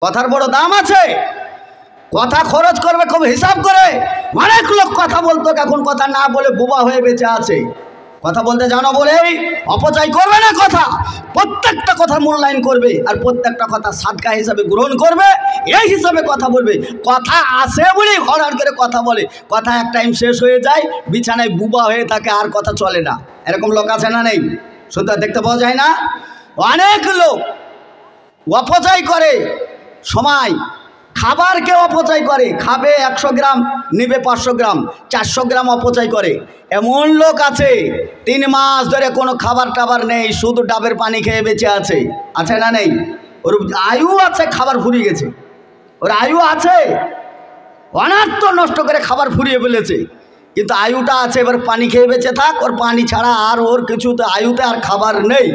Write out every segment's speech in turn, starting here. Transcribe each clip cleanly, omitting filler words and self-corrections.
কথার বড় দাম আছে। কথা খরচ করবে খুব হিসাব করে। অনেক লোক কথা বলতো, এখন কথা না বলে বোবা হয়ে বেঁচে আছে। কথা বলতে জানো বলেই অপচয় করবে না কথা। প্রত্যেকটা কথা মূল্যায়ন করবে আর প্রত্যেকটা কথা সাদকা হিসাবে গ্রহণ করবে, এই হিসাবে কথা বলবে। কথা আসে বলেই হড়ার করে কথা বলে, কথা এক টাইম শেষ হয়ে যায়, বিছানায় বুবা হয়ে থাকে, আর কথা চলে না। এরকম লোক আছে না নেই? শুনতে দেখতে পাওয়া যায় না? অনেক লোক অপচয় করে সময়। খাবারকে অপচয় করে, খাবে 100 গ্রাম নিবে 500 গ্রাম, 400 গ্রাম অপচয় করে। এমন লোক আছে 3 মাস ধরে কোনো খাবার টাবার নেই, শুধু ডাবের পানি খেয়ে বেঁচে আছে। আছে না নেই? ওর আয়ু আছে, খাবার ফুরিয়ে গেছে। ওর আয়ু আছে, অনার্থ নষ্ট করে খাবার ফুরিয়ে ফেলেছে, কিন্তু আয়ুটা আছে। এবার পানি খেয়ে বেঁচে থাক, ওর পানি ছাড়া আর ওর কিছুতে আয়ুতে আর খাবার নেই।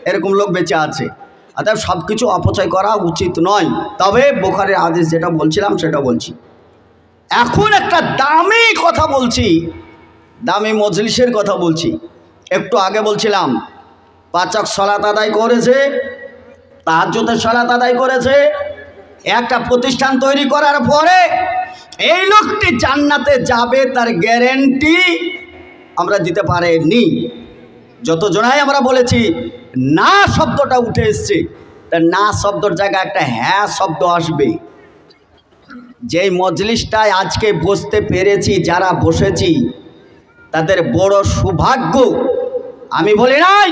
এরকম লোক বেঁচে আছে। অর্থাৎ সব কিছু অপচয় করা উচিত নয়। তবে বুখারীর হাদিস যেটা বলছিলাম সেটা বলছি। এখন একটা দামি কথা বলছি, দামি মজলিসের কথা বলছি। একটু আগে বলছিলাম 5 ওয়াক্ত সালাত আদায় করেছে, তাহাজ্জুদের সালাত আদায় করেছে। একটা প্রতিষ্ঠান তৈরি করার পরে এই লোকটি জান্নাতে যাবে তার গ্যারেন্টি আমরা দিতে পারিনি। যত জনাই আমরা বলেছি না শব্দটা উঠে এসছে, তা না শব্দর জায়গায় একটা হ্যাঁ শব্দ আসবে। যেই মজলিসটায় আজকে বসতে পেরেছি, যারা বসেছি তাদের বড় সৌভাগ্য। আমি বলি নাই,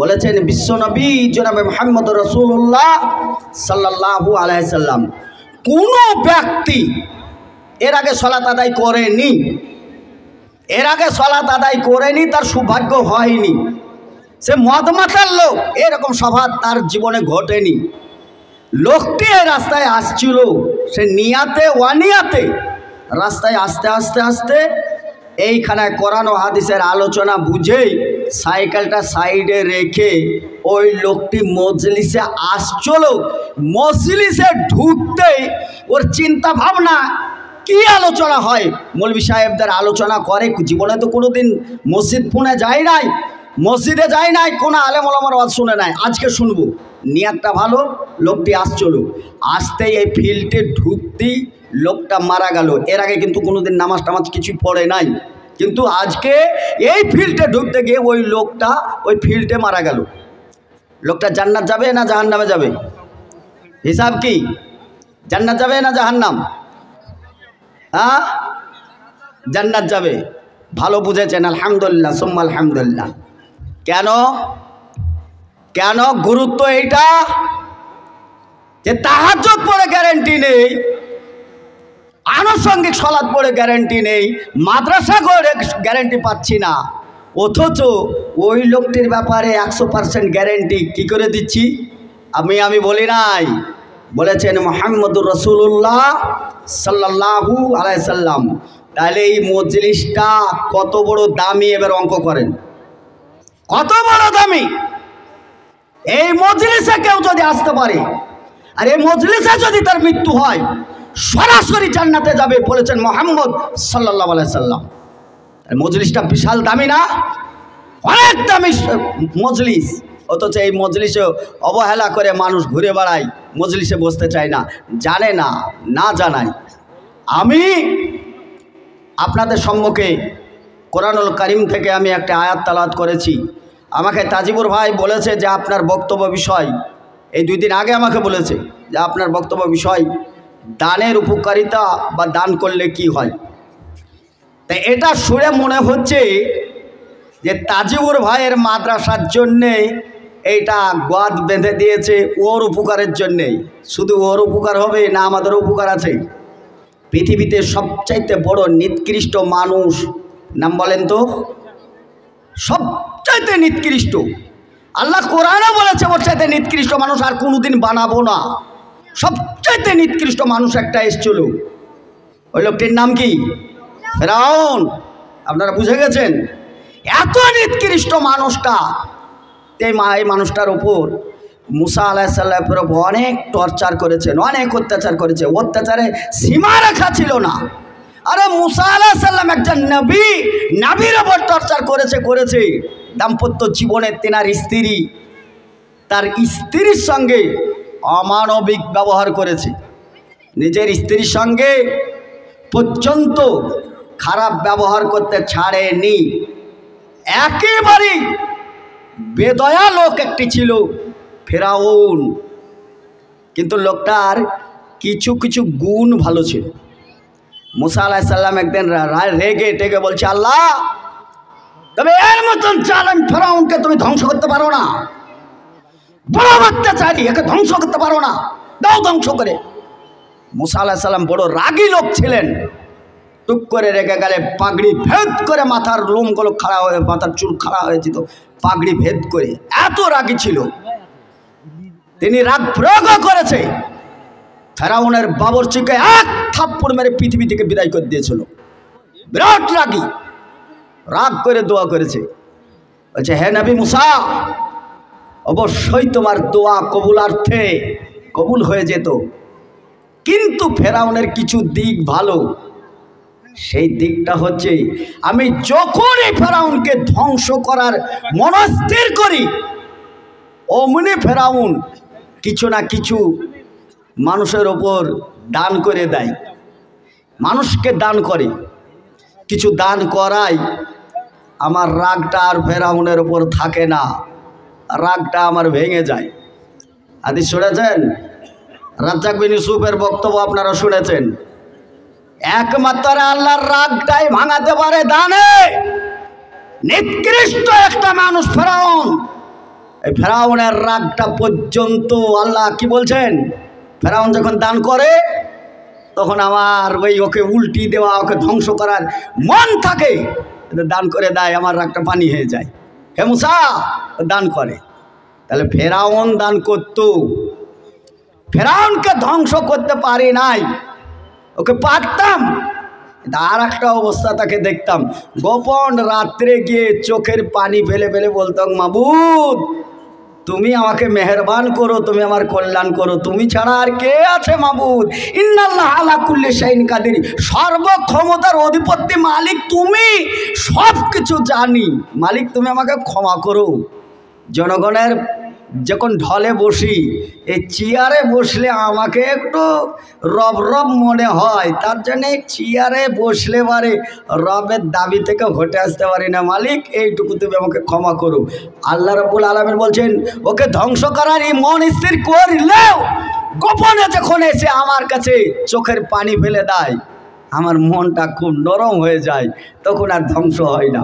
বলেছেন বিশ্বনবী জনাবে মুহাম্মদ রাসূলুল্লাহ সাল্লাল্লাহু আলাইহি সাল্লাম। কোনো ব্যক্তি এর আগে সালাত আদায় করেনি, এর আগে সালাত আদায় করেনি, তার সৌভাগ্য হয়নি। সে মদ মাতার লোক, এরকম স্বভাব তার জীবনে ঘটেনি। লোকটি এই রাস্তায় আসছিল, সে নিয়াতে ওয়ানিয়াতে রাস্তায় আস্তে আস্তে আস্তে এইখানে কোরআন ও হাদিসের আলোচনা বুঝেই সাইকেলটা সাইডে রেখে ওই লোকটি মজলিসে আসছিল। মজলিসে ঢুকতেই ওর চিন্তা ভাবনা কি আলোচনা হয়, মৌলভী সাহেবদের আলোচনা করে। জীবনে তো কোনোদিন মসজিদ পুনে যায় নাই, মসজিদে যায় নাই, কোনো আলেম ওলামার ওয়াজ শুনে নাই, আজকে শুনবো। নিয়াতটা ভালো, লোকটি আসছিল। আসতেই এই ফিল্ডে ঢুকতেই লোকটা মারা গেল। এর আগে কিন্তু কোনোদিন নামাজ টামাজ কিছু পড়ে নাই, কিন্তু আজকে এই ফিল্ডে ঢুকতে গিয়ে ওই লোকটা ওই ফিল্ডে মারা গেল। লোকটা জান্নাত যাবে না জাহান্নামে যাবে? হিসাব কি? জান্নাত যাবে না জাহান্নাম? হ্যাঁ, জান্নাত যাবে। ভালো বুঝেছেন, আলহামদুলিল্লাহ সুম্মা আলহামদুলিল্লাহ। কেন কেন গুরুত্ব এইটা যে তাহাজ্জুদ পড়ে গ্যারেন্টি নেই, আনুষঙ্গিক সালাত পড়ে গ্যারেন্টি নেই, মাদ্রাসা করে গ্যারেন্টি পাচ্ছি না, অথচ ওই লোকটির ব্যাপারে 100% গ্যারেন্টি কি করে দিচ্ছি? আমি বলি নাই, বলেছেন মুহাম্মদুর রাসূলুল্লাহ সাল্লাল্লাহু আলাইহি সাল্লাম। তাহলে এই মজলিসটা কত বড় দামি, এবার অঙ্ক করেন কত বড় দামি। এই মজলিসে কেউ যদি আসতে পারে আর এই মজলিসে যদি তার মৃত্যু হয়, সরাসরি জান্নাতে যাবে, বলেছেন মুহাম্মদ সাল্লাল্লাহু আলাইহি সাল্লাম। মজলিসটা বিশাল দামি না? অনেক দামি মজলিস, অথচ এই মজলিসে অবহেলা করে মানুষ ঘুরে বেড়ায়, মজলিসে বসতে চায় না, জানে না, না জানায়। আমি আপনাদের সম্মুখে কোরআনুল কারীম থেকে আমি একটা আয়াত তেলাওয়াত করেছি। আমাকে তাজিবুর ভাই বলেছে যে আপনার বক্তব্য বিষয়, এই 2 দিন আগে আমাকে বলেছে যে আপনার বক্তব্য বিষয় দানের উপকারিতা বা দান করলে কি হয়। তাই এটা শুনে মনে হচ্ছে যে তাজিবুর ভাইয়ের মাদ্রাসার জন্যে এইটা গোয়াদ বেঁধে দিয়েছে ওর উপকারের জন্যেই। শুধু ওর উপকার হবে না, আমাদের উপকার আছে। পৃথিবীতে সবচাইতে বড় নিকৃষ্ট মানুষ নাম বলেন তো? সবচাইতে নিকৃষ্ট, আল্লাহ কোরআনে বলেছে ওর চাইতে নিকৃষ্ট মানুষ আর কোনোদিন বানাবো না। সবচাইতে নিকৃষ্ট মানুষ একটা এসেছিল, ওই লোকটির নাম কি? ফেরাউন। আপনারা বুঝে গেছেন? এত নিকৃষ্ট মানুষটা, এই মানুষটার উপর মুসা আলাইহিস সালামের উপর অনেক টর্চার করেছেন, অনেক অত্যাচার করেছে, অত্যাচারে সীমা রাখা ছিল না। আরে মুসা আলাইহিস সালাম একজন নবী, নবীর উপর টর্চার করেছে। দাম্পত্য জীবনে তেনার স্ত্রী, তার স্ত্রীর সঙ্গে অমানবিক ব্যবহার করেছে, নিজের স্ত্রীর সঙ্গে পর্যন্ত খারাপ ব্যবহার করতে ছাড়েনি। একেবারে বেদয়া লোক একটি ছিল ফেরাউন, কিন্তু লোকটার কিছু কিছু গুণ ভালো ছিল। মুসা আলাইহিস সালাম একদিন রেগে টেগে বলছে, আল্লাহ তবে এর মতন জালেম ফেরাউনকে তুমি ধ্বংস করতে পারো না? বড় অত্যাচারী, একে ধ্বংস করতে পারো না? দাও ধ্বংস করে। মুসা আলাইহিস সালাম বড় রাগী লোক ছিলেন, টুক করে রেগে গেলে পাগড়ি ভেদ করে মাথার লোমগুলো খাড়া হয়ে, মাথার চুল খাড়া হয়ে যেত পাগড়ি ভেদ করে, এত রাগী ছিল। তিনি রাগ প্রয়োগ করেছে, ফেরাউনের বাবরচিকে এক থাপ্পড় মেরে পৃথিবী থেকে বিদায় করে দিয়েছিল। বিরাট রাগী, রাগ করে দোয়া করেছে, বলছে হে নবী মুসা, অবশ্যই তোমার দোয়া কবুলার্থে কবুল হয়ে যেত, কিন্তু ফেরাউনের কিছু দিক ভালো। সেই দিকটা হচ্ছে আমি যখনই ফেরাউনকে ধ্বংস করার মনস্থির করি, অমনি ফেরাউন কিছু না কিছু মানুষের ওপর দান করে দেয়, মানুষকে দান করে, কিছু দান করায় আমার রাগটা আর ফেরাউনের ওপর থাকে না, রাগটা আমার ভেঙে যায়। হাদিস শুনেছেন, রাজ্জাক বিন ইউসুফের বক্তব্য আপনারা শুনেছেন, একমাত্র আল্লাহর রাগটাই ভাঙাতে পারে দানে। নিকৃষ্ট একটা মানুষ ফেরাউন, এই ফেরাউনের রাগটা পর্যন্ত আল্লাহ কি বলছেন, ফেরাউন যখন দান করে তখন আমার ওই ওকে উল্টি দেওয়া, ওকে ধ্বংস করার মন থাকে, দান করে দেয়, আমার রাগটা পানি হয়ে যায়। হে মুসা দান করে, তাহলে ফেরাউন দান করত, ফেরাউনকে ধ্বংস করতে পারি নাই, ওকে পারতাম। আর একটা অবস্থা তাকে দেখতাম, গোপন রাত্রে গিয়ে চোখের পানি ফেলে ফেলে বলতাম, মাবুদ তুমি আমাকে মেহেরবান করো, তুমি আমার কল্যাণ করো, তুমি ছাড়া আর কে আছে মাবুদ? ইন্নাল্লাহ আলা কুল্লি শাইইন কাদির, সর্বক্ষমতার অধিপতি মালিক তুমি, সব কিছু জানি মালিক, তুমি আমাকে ক্ষমা করো। জনগণের যখন ঢলে বসি, এই চেয়ারে বসলে আমাকে একটু রব রব মনে হয়, তার জন্য চেয়ারে বসলে পারে রবের দাবি থেকে হটে আসতে পারি না, মালিক এইটুকু তুমি আমাকে ক্ষমা করো। আল্লাহ রাব্বুল আলামিন বলছেন, ওকে ধ্বংস করার এই মন স্থির করলেও গোপনে যখন এসে আমার কাছে চোখের পানি ফেলে দেয়, আমার মনটা খুব নরম হয়ে যায়, তখন আর ধ্বংস হয় না।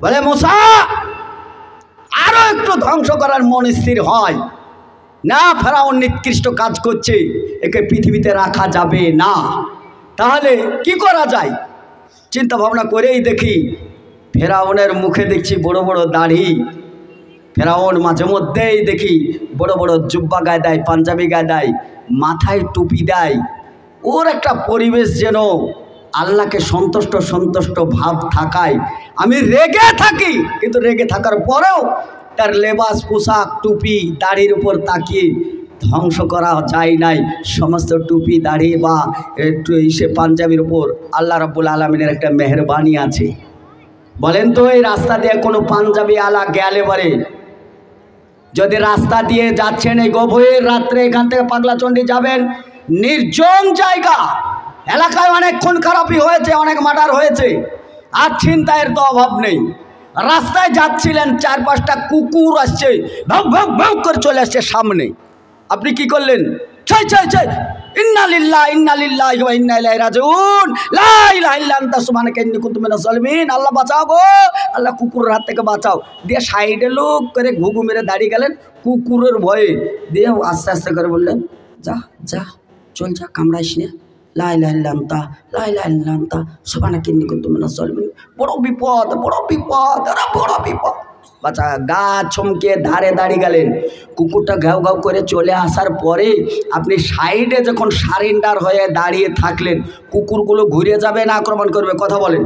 বলে মুসা আরো একটু ধ্বংস করার মন স্থির হয় না, ফেরাউন নিকৃষ্ট কাজ করছে, একে পৃথিবীতে রাখা যাবে না, তাহলে কি করা যায়? চিন্তা ভাবনা করেই দেখি, ফেরাউনের মুখে দেখছি বড় বড় দাড়ি, ফেরাউন মাঝে মধ্যেই দেখি বড় বড় জুব্বা গায়ে দেয়, পাঞ্জাবি গায়ে দেয়, মাথায় টুপি দেয়, ওর একটা পরিবেশ যেন আল্লাহকে সন্তুষ্ট সন্তুষ্ট ভাব থাকায় আমি রেগে থাকি, কিন্তু রেগে থাকার পরেও তার লেবাস পোশাক টুপি দাড়ির উপর তাকিয়ে ধ্বংস করা যায় নাই। সমস্ত টুপি দাড়ি বা একটু সে পাঞ্জাবির উপর আল্লাহ রাব্বুল আলামিনের একটা মেহেরবানি আছে। বলেন তো, এই রাস্তা দিয়ে কোনো পাঞ্জাবি আলা গেলে পারে, যদি রাস্তা দিয়ে যাচ্ছেন এই গভীর রাত্রে, এখান থেকে পাগলাচণ্ডী যাবেন, নির্জন জায়গা, এলাকায় অনেক খুন খারাপি হয়েছে, অনেক মার্ডার হয়েছে, আর ছিনতাইয়ের তো অভাব নেই। রাস্তায় যাচ্ছিলেন, 4-5টা কুকুর আসছে, ভাউ ভাউ ভাউ করে চলে আসছে সামনে, আপনি কি করলেন? চাই চাই চাই, ইন্না লিল্লাহি ইন্না লিল্লাহি ওয়া ইন্না ইলাইহি রাজিউন, লা ইলাহা ইল্লা আনতা সুবহানাকা ইন্নী কুনতু মিনাজ জালিমিন, আল্লাহ বাঁচাও গো, আল্লাহ কুকুরের হাত থেকে বাঁচাও। দিয়ে সাইডে লোক করে ঘুঘু মেরে দাঁড়িয়ে গেলেন কুকুরের ভয়ে, দিয়ে আস্তে আস্তে করে বললেন, যা যা চল যা, কামড়াইস না, লা ইলাহা ইল্লা আনতা লা ইলাহা ইল্লা আনতা সুবহানাকা ইন্নী কুনতু মিনাজ জালিমিন। বড় বিপদ, বড় বিপদ, বড় বিপদ। বাচ্চা গা চমকে ধারে দাঁড়িয়ে গেলেন, কুকুরটা ঘাউ ঘাউ করে চলে আসার পরে আপনি সাইডে যখন সারেন্ডার হয়ে দাঁড়িয়ে থাকলেন, কুকুরগুলো ঘুরে যাবে না আক্রমণ করবে? কথা বলেন,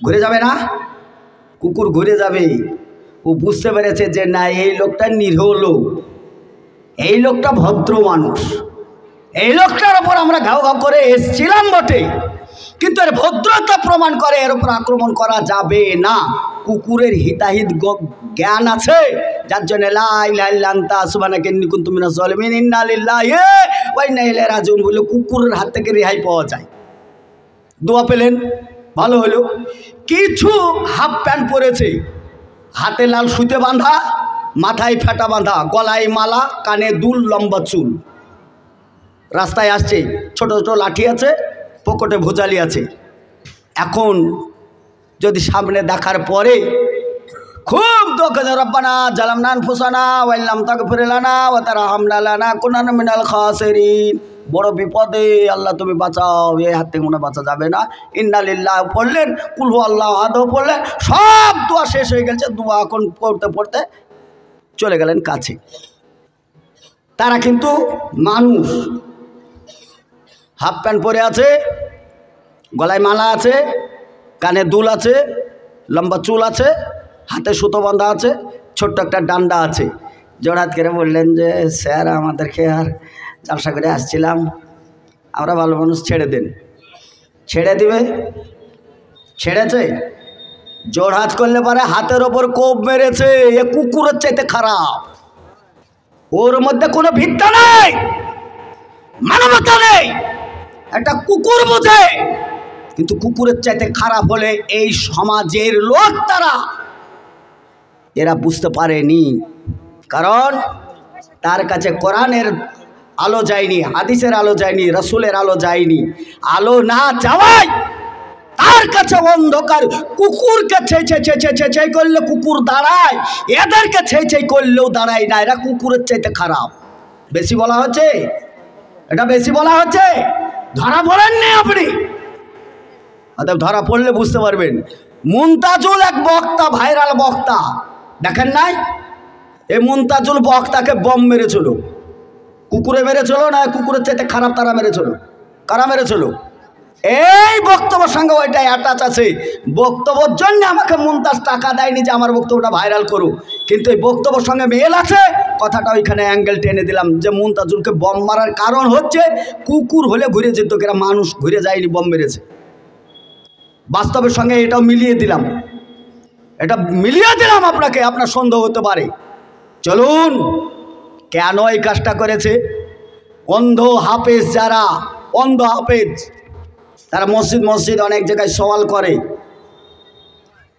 ঘুরে যাবে না? কুকুর ঘুরে যাবে। ও বুঝতে পেরেছে যে না, এই লোকটা নিরীহ লোক, এই লোকটা ভদ্র মানুষ, এই লোকটার ওপর আমরা ঘাউ ঘাউ করে এসছিলাম বটে, কিন্তু এর ভদ্রতা প্রমাণ করে এর উপর আক্রমণ করা যাবে না। কুকুরের হিতাহিত জ্ঞান আছে, যার জন্য লা ইলাহা ইল্লা আনতা সুবহানাকা ইন্নী কুনতু মিনাজ জালিমিন ইন্না লিল্লাহি ওয়া ইন্না ইলাইহি রাজিউন বলে কুকুরের হাত থেকে রেহাই পাওয়া যায়। দোয়া পেলেন, ভালো হলো। কিছু হাফ প্যান্ট পরেছে, হাতে লাল সুতে বাঁধা, মাথায় ফেটা বাঁধা, গলায় মালা, কানে দুল, লম্বা চুল, রাস্তায় আসছে, ছোট ছোট লাঠি আছে, পকেটে ভোজালি আছে। এখন যদি সামনে দেখার পরে খুব দোকান রব্বানা জালামনা আনফুসানা ওয়া ইল্লাম তাগফির লানা ওয়া তারহামনা লানাকুনান্না মিনাল খাসিরিন, বড় বিপদে আল্লাহ তুমি বাঁচাও, এই হাত থেকে মনে বাঁচা যাবে না। ইন্না লিল্লাহি পড়লেন, কুল হুয়াল্লাহু আহাদ পড়লেন, সব দোয়া শেষ হয়ে গেছে। দোয়া এখন পড়তে পড়তে চলে গেলেন কাছে। তারা কিন্তু মানুষ, হাফ প্যান্ট পরে আছে, গলায় মালা আছে, কানে দুল আছে, লম্বা চুল আছে, হাতে সুতো বাঁধা আছে, ছোট্ট একটা ডান্ডা আছে। জোড়হাত করে বললেন যে স্যার আমাদেরকে আর জালসা করে আসছিলাম, আমরা ভালো মানুষ, ছেড়ে দেন। ছেড়ে দিবে, ছেড়েছে। জোড়হাত করলে পরে হাতের ওপর কোপ মেরেছে। এ কুকুরের চাইতে খারাপ, ওর মধ্যে কোনো ভিত্তা নেই, মানবতা নেই, একটা কুকুর বোঝে। কিন্তু কুকুরের চাইতে খারাপ হলে এই সমাজের লোক, তারা এরা বুঝতে পারেনি, কারণ তার কাছে কোরআনের আলো যায়নি, হাদিসের আলো যায়নি, রাসূলের আলো যায়নি। আলো না যাওয়ায় তার কাছে অন্ধকার। কুকুরকে ছেই করলে কুকুর দাঁড়ায়, এদেরকে ছেই করলেও দাঁড়ায় না। এরা কুকুরের চাইতে খারাপ। বেশি বলা হচ্ছে, এটা বেশি বলা হচ্ছে। ধরা পড়েননি আপনি, অতএব ধরা পড়লে বুঝতে পারবেন। মুনতাজুল এক বক্তা, ভাইরাল বক্তা, দেখেন নাই? এই মুনতাজুল বক্তাকে বম মেরেছিল। কুকুরে মেরেছিল না, কুকুরের চাইতে খারাপ তারা মেরেছিল। কারা মেরেছিল? এই বক্তব্যের সঙ্গে ওইটা অ্যাটাচ আছে। বক্তব্যের জন্য আমাকে মুনতাজ টাকা দেয়নি যে আমার বক্তব্যটা ভাইরাল করুক, কিন্তু এই বক্তব্যের সঙ্গে মেল আছে। কথাটা ওইখানে অ্যাঙ্গেল টেনে দিলাম যে মুনতাজুলকে বম মারার কারণ হচ্ছে কুকুর হলে ঘুরে যেত, কেরা মানুষ ঘুরে যায়নি, বম মেরেছে। বাস্তবের সঙ্গে এটাও মিলিয়ে দিলাম, এটা মিলিয়ে দিলাম আপনাকে, আপনার সন্দেহ হতে পারে। চলুন, কেন এই কাজটা করেছে? অন্ধ হাফেজ, যারা অন্ধ হাফেজ, তারা মসজিদ অনেক জায়গায় সওয়াল করে।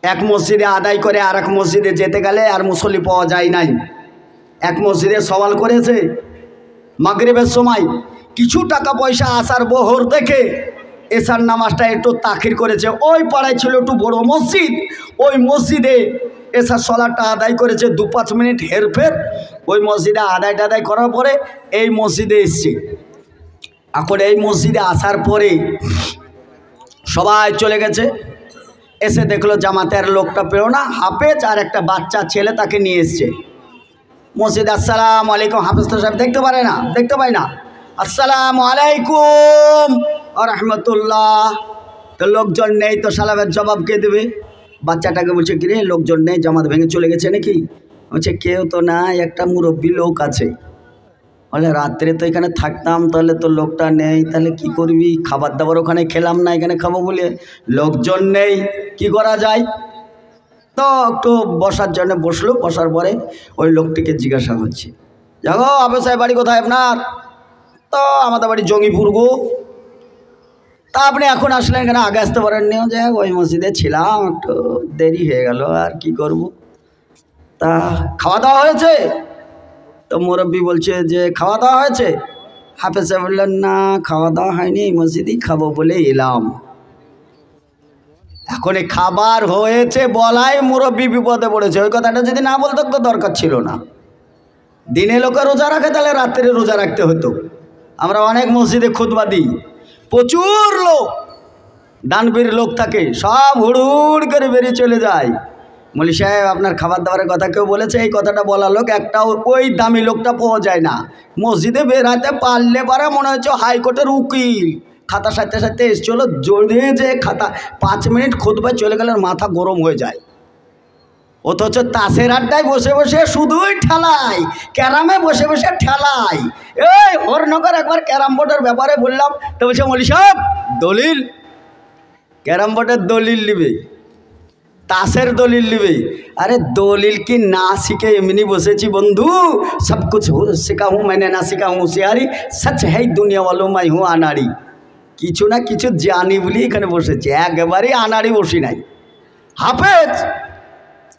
এক মসজিদে আদায় করে আর এক মসজিদে যেতে গেলে আর মুসল্লি পাওয়া যায় নাই। এক মসজিদে সওয়াল করেছে মাগরিবের সময়, কিছু টাকা পয়সা আসার বহর দেখে এশার নামাজটা একটু তাখির করেছে। ওই পাড়ায় ছিল একটু বড় মসজিদ, ওই মসজিদে এশার সলাটটা আদায় করেছে 2-5 মিনিট হেরফের। ওই মসজিদে আদায় করার পরে এই মসজিদে এসছে। এখন এই মসজিদে আসার পরে সবাই চলে গেছে, এসে দেখলো জামাতের লোকটা পেল না, হাফেজ আর একটা বাচ্চা ছেলে তাকে নিয়ে এসছে মসজিদে। আসসালামু আলাইকুম, হাফেজ তো সাহেব দেখতে পারে না, দেখতে পাই না, আসসালামু আলাইকুম আর রহমতুল্লাহ। তো লোকজন নেই, তো সালামের জবাব কে দেবে? বাচ্চাটাকে বলছে, কিরে লোকজন নেই, জামাত ভেঙে চলে গেছে নাকি? বলছে কেউ তো না, একটা মুরব্বী লোক আছে। বলে রাত্রে তো এখানে থাকতাম, তাহলে তো লোকটা নেই, তাহলে কি করবি? খাবার দাবার ওখানে খেলাম না, এখানে খাবো বলে লোকজন নেই, কি করা যায়? তো একটু বসার জন্য বসলো। বসার পরে ওই লোকটিকে জিজ্ঞাসা করছে, যাবো আবে সাহেব বাড়ি কোথায় আপনার? তো আমাদের বাড়ি জঙ্গিপুর গো। তা আপনি এখন আসলেন এখানে, আগে আসতে পারেননি? যে ওই মসজিদে ছিলাম, একটু দেরি হয়ে গেল, আর কি করব। তা খাওয়া দাওয়া হয়েছে? তো মুরব্বী বলছে যে খাওয়া দাওয়া হয়েছে। হাফেজ সাহেব বললেন না, খাওয়া দাওয়া হয়নি, মসজিদেই খাবো বলে এলাম। এখন এই খাবার হয়েছে বলাই মুরব্বী বিপদে পড়েছে। ওই কথাটা যদি না বলতো তো দরকার ছিল না। দিনে লোকে রোজা রাখে, তাহলে রাত্রে রোজা রাখতে হতো। আমরা অনেক মসজিদে খুতবা দিই, প্রচুর লোক, দানবীর লোক থাকে, সব হুড় করে বেরিয়ে চলে যায়। মৌলী সাহেব আপনার খাবার দাবারের কথা কেউ বলেছে? এই কথাটা বলা লোক একটাও, ওই দামি লোকটা পাওয়া যায় না। মসজিদে বেরাতে পারলে পারে মনে হচ্ছে হাইকোর্টের উকিল, খাতা সাথে এসছিল, জোরে যে খাতা 5 মিনিট খুতবায় চলে গেলে মাথা গরম হয়ে যায়। অথচ তাসের আড্ডায় বসে বসে শুধুই ঠেলাই, ক্যারামে বসে বসে ঠেলাই। এই হরনগর একবার ক্যারাম বোর্ডের ব্যাপারে বললাম, তো বলছে মৌলী সাহেব দলিল, ক্যারাম বোর্ডের দলিল নিবে। ताशेर दलिल लिबे। अरे दलिल की ना सीखे एमनी बसेছি बंधु, सब कुछ सीखा हूँ मैंने ना सीखा हूँ होशियारी, सच है दुनिया वालों मैं हूँ अनाड़ी। কিছু না কিছু জানি বলি এখানে বসেছি, একেবারে আনাড়ি বসি নাই। হাফেজ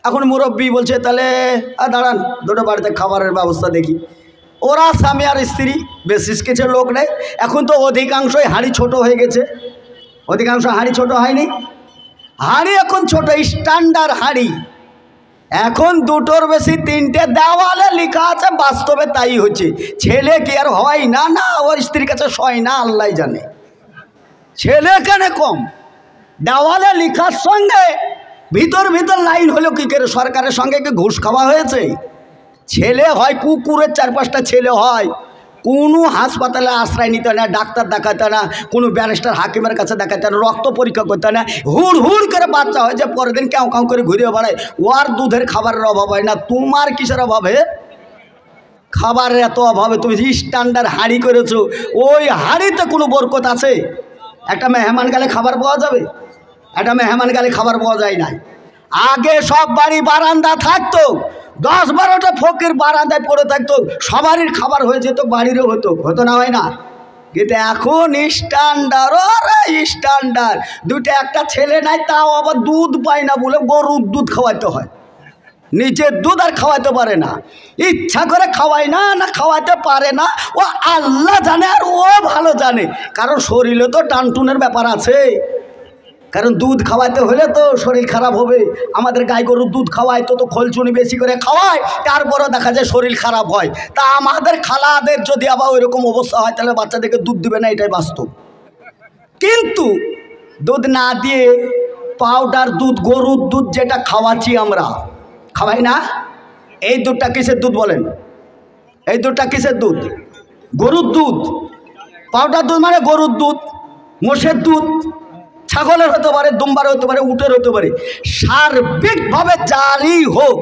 এখন মুরব্বী বলছে তাহলে দাঁড়ান দুটো বাড়িতে খাবারের ব্যবস্থা দেখি। ওরা স্বামী আর স্ত্রী, বেশিস কিছু লোক নেই। এখন তো অধিকাংশই হাঁড়ি ছোট হয়ে গেছে, অধিকাংশ হাঁড়ি ছোট হয়নি, হাঁড়ি এখন ছোট স্ট্যান্ডার্ড হাঁড়ি। এখন দুটোর বেশি তিনটে দেওয়ালে লেখা আছে, বাস্তবে তাই হচ্ছে। ছেলে কি আর হয় না, না ওর স্ত্রীর কাছে সয় না, আল্লাহ জানে। ছেলে কেন কম, দেওয়ালে লেখার সঙ্গে ভিতর ভিতর লাইন হলো কি করে? সরকারের সঙ্গে কি ঘুষ খাওয়া হয়েছে? ছেলে হয় কুকুরের 4-5টা ছেলে হয়, কোনো হাসপাতালে আশ্রয় নিতে না, ডাক্তার দেখাতে না, কোনো ব্যারিস্টার হাকিমের কাছে দেখাতে না, রক্ত পরীক্ষা করতে না, হুড় হুড় করে বাচ্চা হয় যে পরের দিন কেউ কেউ করে ঘুরে বেড়ায়। ওর দুধের খাবারের অভাব হয় না, তোমার কিসের অভাবে? খাবারের এত অভাবে তুমি স্ট্যান্ডার্ড হাঁড়ি করেছো। ওই হাঁড়িতে কোনো বরকত আছে? একটা মেহমান গেলে খাবার পাওয়া যাবে? একটা মেহমান গেলে খাবার পাওয়া যায় না। আগে সব বাড়ি বারান্দা থাকতো, 10-12টা ফকির বারান্দায় পড়ে থাকতো, সবারই খাবার হয়ে যেত, বাড়িরও হতো, হতো না হয় না? কিন্তু এখন স্ট্যান্ডার্ড, ওরে স্ট্যান্ডার্ড। দুটো একটা ছেলে নাই, তাও আবার দুধ পায় না বলে গরুর দুধ খাওয়াইতে হয়, নিজের দুধ আর খাওয়াইতে পারে না, ইচ্ছা করে খাওয়ায় না, না খাওয়াইতে পারে না। ও আল্লাহ জানে আর ও ভালো জানে, কারণ শরীরে তো টানটুনের ব্যাপার আছে। কারণ দুধ খাওয়াইতে হলে তো শরীর খারাপ হবে। আমাদের গাই গরুর দুধ খাওয়ায় তো খোলচুনি বেশি করে খাওয়ায়, তারপরেও দেখা যায় শরীর খারাপ হয়। তা আমাদের খালাদের যদি আবার ওইরকম অবস্থা হয় তাহলে বাচ্চাদেরকে দুধ দিবে না, এটাই বাস্তব। কিন্তু দুধ না দিয়ে পাউডার দুধ, গরুর দুধ যেটা খাওয়াচ্ছি আমরা, খাওয়াই না? এই দুধটা কিসের দুধ বলেন? এই দুধটা কিসের দুধ? গরুর দুধ। পাউডার দুধ মানে গরুর দুধ, মোষের দুধ, ছাগলের হতে পারে, দুম্বার হতে পারে, উটের হতে পারে, সার্বিকভাবে যারই হোক।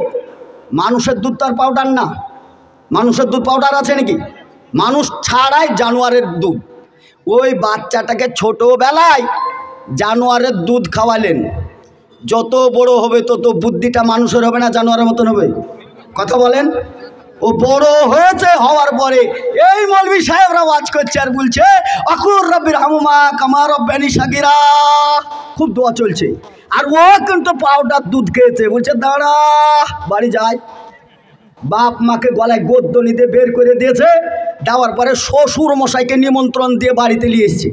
মানুষের দুধ তার পাউডার না। মানুষের দুধ পাউডার আছে নাকি? মানুষ ছাড়াই জানোয়ারের দুধ। ওই বাচ্চাটাকে ছোটোবেলায় জানোয়ারের দুধ খাওয়ালেন, যত বড় হবে তত বুদ্ধিটা মানুষের হবে না জানোয়ারের মতন হবে? কথা বলেন। ও বড় হয়েছে, হওয়ার পরে এই মৌলভী সাহেবরা ওয়াজ করছে আর বলছে আকুর রব্বির হামুমা কামা রব্বানি সাগীরা, খুব দোয়া চলছে। আর ও কিন্তু পাউডার দুধ খেয়েছে, বলছে দাঁড়া বাড়ি যায়। বাপ মাকে গলায় গোদ্দনি দিয়ে বের করে দিয়েছে, দেওয়ার পরে শ্বশুর মশাইকে নিমন্ত্রণ দিয়ে বাড়িতে নিয়ে এসছে।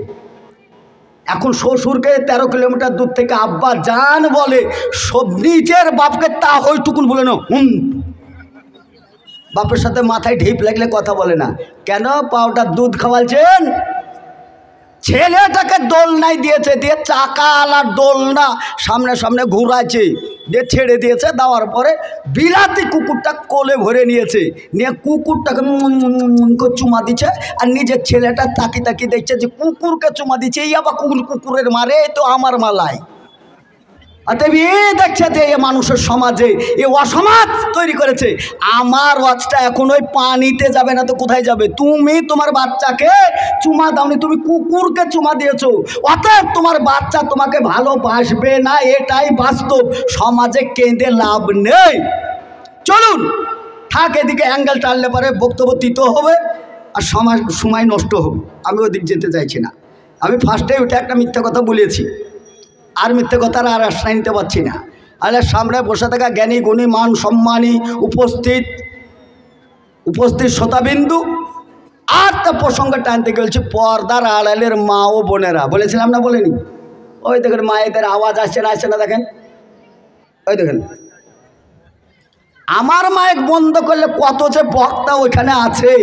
এখন শ্বশুরকে 13 কিলোমিটার দূর থেকে আব্বা জান বলে, সব নিজের বাপকে তা হইটুকুন বলে না, বাপের সাথে মাথায় ঢিপ লাগলে কথা বলে না। কেন? পাউডার দুধ খাওয়ালছেন। ছেলেটাকে দোলনায় দিয়েছে, দিয়ে চাকা আলার দোলনা সামনে সামনে ঘুরাচ্ছে, দিয়ে ছেড়ে দিয়েছে। দেওয়ার পরে বিলাতি কুকুরটা কোলে ভরে নিয়েছে, নিয়ে কুকুরটাকে চুমা দিচ্ছে, আর নিজের ছেলেটা তাকি তাকি দেখছে যে কুকুরকে চুমা দিচ্ছে। এই আবার কুকুরের মারে, তো আমার মালায়। অতএব এ দেখছে যে এ মানুষের সমাজে এ অসমাজ তৈরি করেছে। আমার ওয়াজটা এখন ওই পানিতে যাবে না তো কোথায় যাবে? তুমি তোমার বাচ্চাকে চুমা দাওনি, তুমি কুকুরকে চুমা দিয়েছো, অতএব তোমার বাচ্চা তোমাকে ভালোবাসবে না, এটাই বাস্তব। সমাজে কেঁদে লাভ নেই। চলুন থাক, এদিকে অ্যাঙ্গেল টানলে পরে বক্তব্য তিতো হবে আর সময় নষ্ট হবে। আমি ওদিক যেতে চাইছি না। আমি ফার্স্টে ওইটা একটা মিথ্যা কথা বলেছি, আর মিথ্যে কথার আর আশ্রয় নিতে পারছি না। আরে সামনে বসে থাকা জ্ঞানী গুণী মান সম্মানী উপস্থিত শ্রোতাবিন্দু, আর তা প্রসঙ্গ টানতে গেছি পর্দার আড়ালের মা ও বোনেরা। বলেছিলাম না বলিনি? ওই দেখেন মায়েদের আওয়াজ আসছে না, আসছে না? দেখেন ওই দেখেন, আমার মাইক বন্ধ করলে কত যে বক্তা ওইখানে আছে,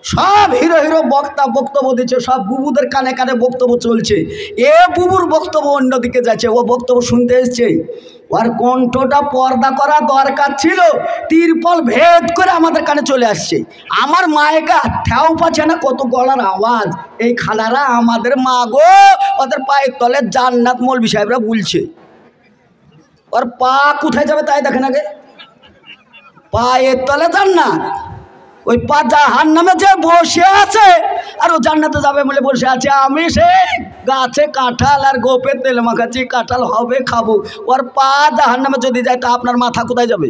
সব হিরো হিরো বক্তা বক্তব্য দিচ্ছে, সব বুবুদের কানে কানে বক্তব্য চলছে। এ বুবুর বক্তব্য অন্যদিকে যাচ্ছে, ও বক্তব্য শুনতে এসছে। ওর কণ্ঠটা পর্দা করা দরকার ছিল, তিরপল ভেদ করে আমাদের কানে চলে আসছে। আমার মায়েকে ঠেও পাচ্ছে না, কত গলার আওয়াজ। এই খালারা আমাদের মা গো, ওদের পায়ের তলে জান্নাত মৌলভী সাহেবরা বলছে। ওর পা কোথায় যাবে তাই দেখেন আগে, পায়ের তলে জান্নাত। ওই পা জাহান্নামে যে বসে আছে আর ও জান্নাতে যাবে বলে বসে আছে, আমি সে গাছে কাঁঠাল আর গোপে তেল মাখাচ্ছি, কাঁঠাল হবে খাবো, ওর পা জাহান্নামে যদি যায় তা আপনার মাথা কোথায় যাবে?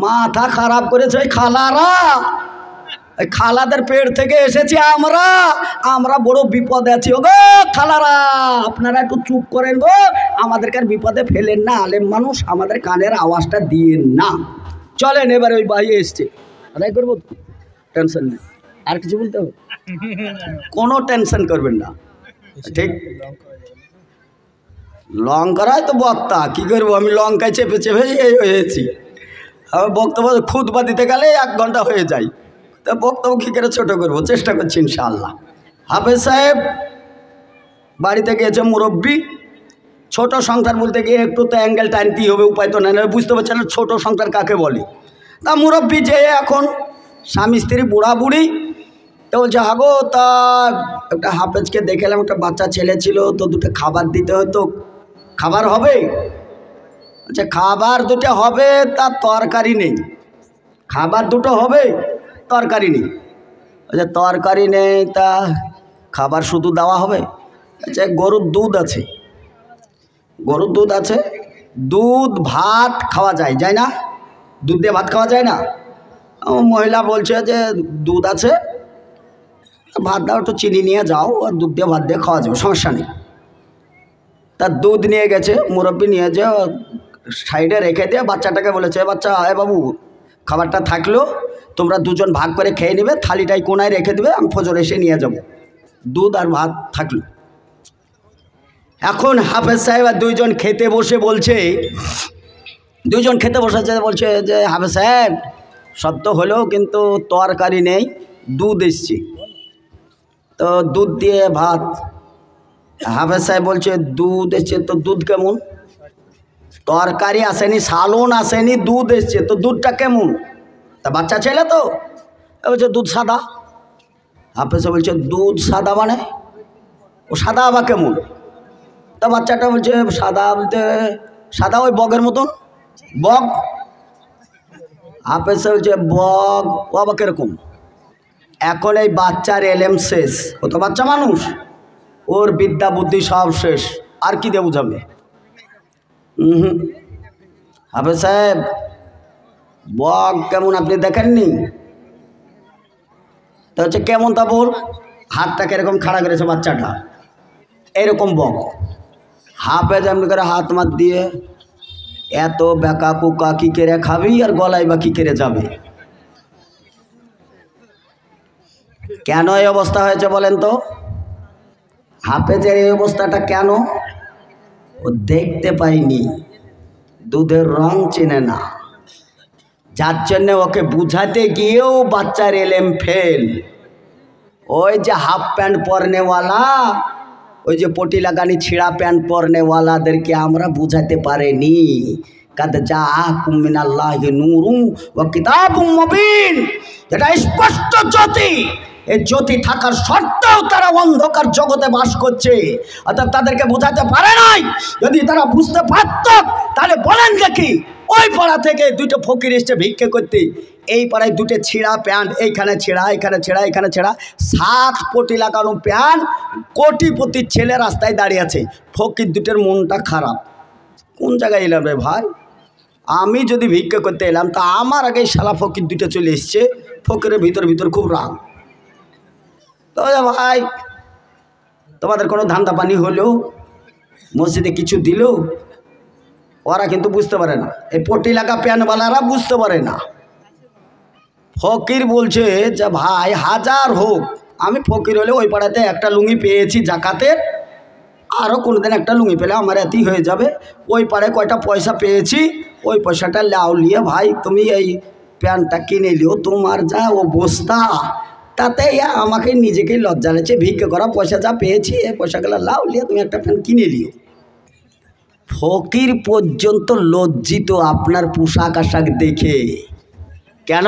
মাথা খারাপ করেছে ওই খালারা, ওই খালাদের পেট থেকে এসেছি আমরা, আমরা বড় বিপদে আছি। ও গো খালারা, আপনারা একটু চুপ করেন গো, আমাদেরকে আর বিপদে ফেলেন না, আলেম মানুষ, আমাদের কানের আওয়াজটা দিয়েন না। চলেন এবার ওই ভাই এসছে, আদায় করবো, টেনশন নেই। আর কিছু বলতে হবে? কোনো টেনশন করবেন না, ঠিক? লঙ্কায় তো বক্তা কি করবো, আমি লঙ্কায় চেপে চেপে এই হয়েছি। আমি বক্তব্য খুতবা দিতে গেলে 1 ঘন্টা হয়ে যায়, তা বক্তব্য কী করে ছোটো করবো, চেষ্টা করছি ইনশাআল্লাহ। হাফেজ সাহেব বাড়িতে গিয়েছে মুরব্বী, ছোট সংসার বলতে গিয়ে একটু তো অ্যাঙ্গেল টানতেই হবে, উপায় তো নেই, বুঝতে পারছেন না ছোটো সংসার কাকে বলে। তা মুরব্বী যে এখন স্বামী স্ত্রী বুড়া বুড়ি, তো বলছে হাগো তা একটা হাফেজকে দেখলাম, একটা বাচ্চা ছেলে ছিল, তো 2টা খাবার দিতে হতো, খাবার হবে? আচ্ছা খাবার 2টা হবে, তা তরকারি নেই। খাবার 2টো হবে, তরকারি নেই। আচ্ছা তরকারি নেই, তা খাবার শুধু দেওয়া হবে? আচ্ছা গরুর দুধ আছে, গরুর দুধ আছে, দুধ ভাত খাওয়া যায়, যায় না? দুধ দিয়ে ভাত খাওয়া যায় না? মহিলা বলছে যে দুধ আছে, ভাত দাও, একটু চিনি নিয়ে যাও, আর দুধ দিয়ে ভাত দিয়ে খাওয়া যাবে, সমস্যা নেই। তার দুধ নিয়ে গেছে মুরব্বী, নিয়ে যে সাইডে রেখে দিয়ে বাচ্চাটাকে বলেছে, বাচ্চা এ বাবু খাবারটা থাকলো, তোমরা 2জন ভাগ করে খেয়ে নেবে, থালিটাই কোনায় রেখে দেবে, আমি ফজর এসে নিয়ে যাব। দুধ আর ভাত থাকলো। এখন হাফেজ সাহেব আর 2জন খেতে বসে বলছে, 2জন খেতে বসেছে, বলছে যে হাফেজ সাহেব সব তো হলো, কিন্তু তরকারি নেই, দুধ এসছে, তো দুধ দিয়ে ভাত। হাফেজ সাহেব বলছে দুধ এসছে, তো দুধ কেমন? তরকারি আসেনি, সালন আসেনি, দুধ এসছে, তো দুধটা কেমন? তা বাচ্চা ছেলে তো, বলছে দুধ সাদা। হাফেজ সাহেব বলছে দুধ সাদা মানে? ও সাদা আবার কেমন? তা বাচ্চাটা বলছে সাদা বলতে সাদা ওই বগের মতন, বগ। হাফেজ সাহেব বলছে বগ, ও আবার কিরকম? এখন এই বাচ্চার এলেম শেষ, ও তো বাচ্চা মানুষ, ওর বিদ্যা বুদ্ধি সব শেষ, আর কি দিয়ে বুঝাবে? হাফেজ সাহেব বগ কেমন আপনি দেখেননি? তা হচ্ছে কেমন তা বল। হাতটাকে এরকম খাড়া করেছে বাচ্চাটা, এরকম বগ। হাফেজ এমনি করে হাত মাত দিয়ে, এত বেকা কুকা কি করে খাবি, আর গলায় বা কি করে যাবে? কেন এই অবস্থা হয়েছে বলেন তো? হাফেজের এই অবস্থাটা কেন? ও দেখতে পাইনি, দুধের রং চেনে না, যার জন্যে ওকে বুঝাতে গিয়েও বাচ্চার এলেম ফেল। ওই যে হাফ প্যান্ট পরনেওয়ালা, ওই যে পটি লাগানি ছিঁড়া প্যান্ট পরনেওয়ালাদেরকে আমরা বুঝাতে পারিনি। কাদ জাআকুম মিনাল্লাহি নূরুন ওয়া কিতাবুম মুবিন, এটা স্পষ্ট জ্যোতি। এই জ্যোতি থাকার সত্ত্বেও তারা অন্ধকার জগতে বাস করছে, অর্থাৎ তাদেরকে বোঝাতে পারে নাই। যদি তারা বুঝতে পারত তাহলে বলেন দেখি, ওই পাড়া থেকে 2টো ফকির এসছে ভিক্ষে করতে, এই পাড়ায় 2টে ছিঁড়া প্যান্ট, এইখানে ছেঁড়া, এখানে ছেঁড়া, এখানে ছেঁড়া, 7 পটি লাগানো প্যান্ট, কোটিপতির ছেলে রাস্তায় দাঁড়িয়ে আছে, ফকির 2টের মনটা খারাপ। কোন জায়গায় এলাম রে ভাই? আমি যদি ভিক্ষে করতে এলাম, তা আমার আগেই শালা ফকির 2টে চলে এসছে, ফকিরের ভিতর খুব রাগ। তো ভাই তোমাদের কোনো ধান্দা পানি হলো, মসজিদে কিছু দিল, ওরা কিন্তু বুঝতে পারে না, এই পটি লাগা প্যানওয়ালারা বুঝতে পারে না। ফকির বলছে যে ভাই 1000 হোক, আমি ফকির হলে ওই পাড়াতে একটা লুঙ্গি পেয়েছি জাকাতের, আরও কোনোদিন একটা লুঙ্গি পেলে আমার এতেই হয়ে যাবে। ওই পাড়ায় কয়টা পয়সা পেয়েছি, ওই পয়সাটা লাও নিয়ে ভাই তুমি এই প্যান্টটা কিনে লিও, তোমার যা অবস্থা তাতে আমাকে নিজেকেই লজ্জা লাগছে, ভিক্ষে করা পয়সা যা পেয়েছি এই পয়সাগুলো লাও নিয়ে তুমি একটা প্যান্ট কিনে লিও। ফকির পর্যন্ত লজ্জিত আপনার পোশাক আশাক দেখে। কেন?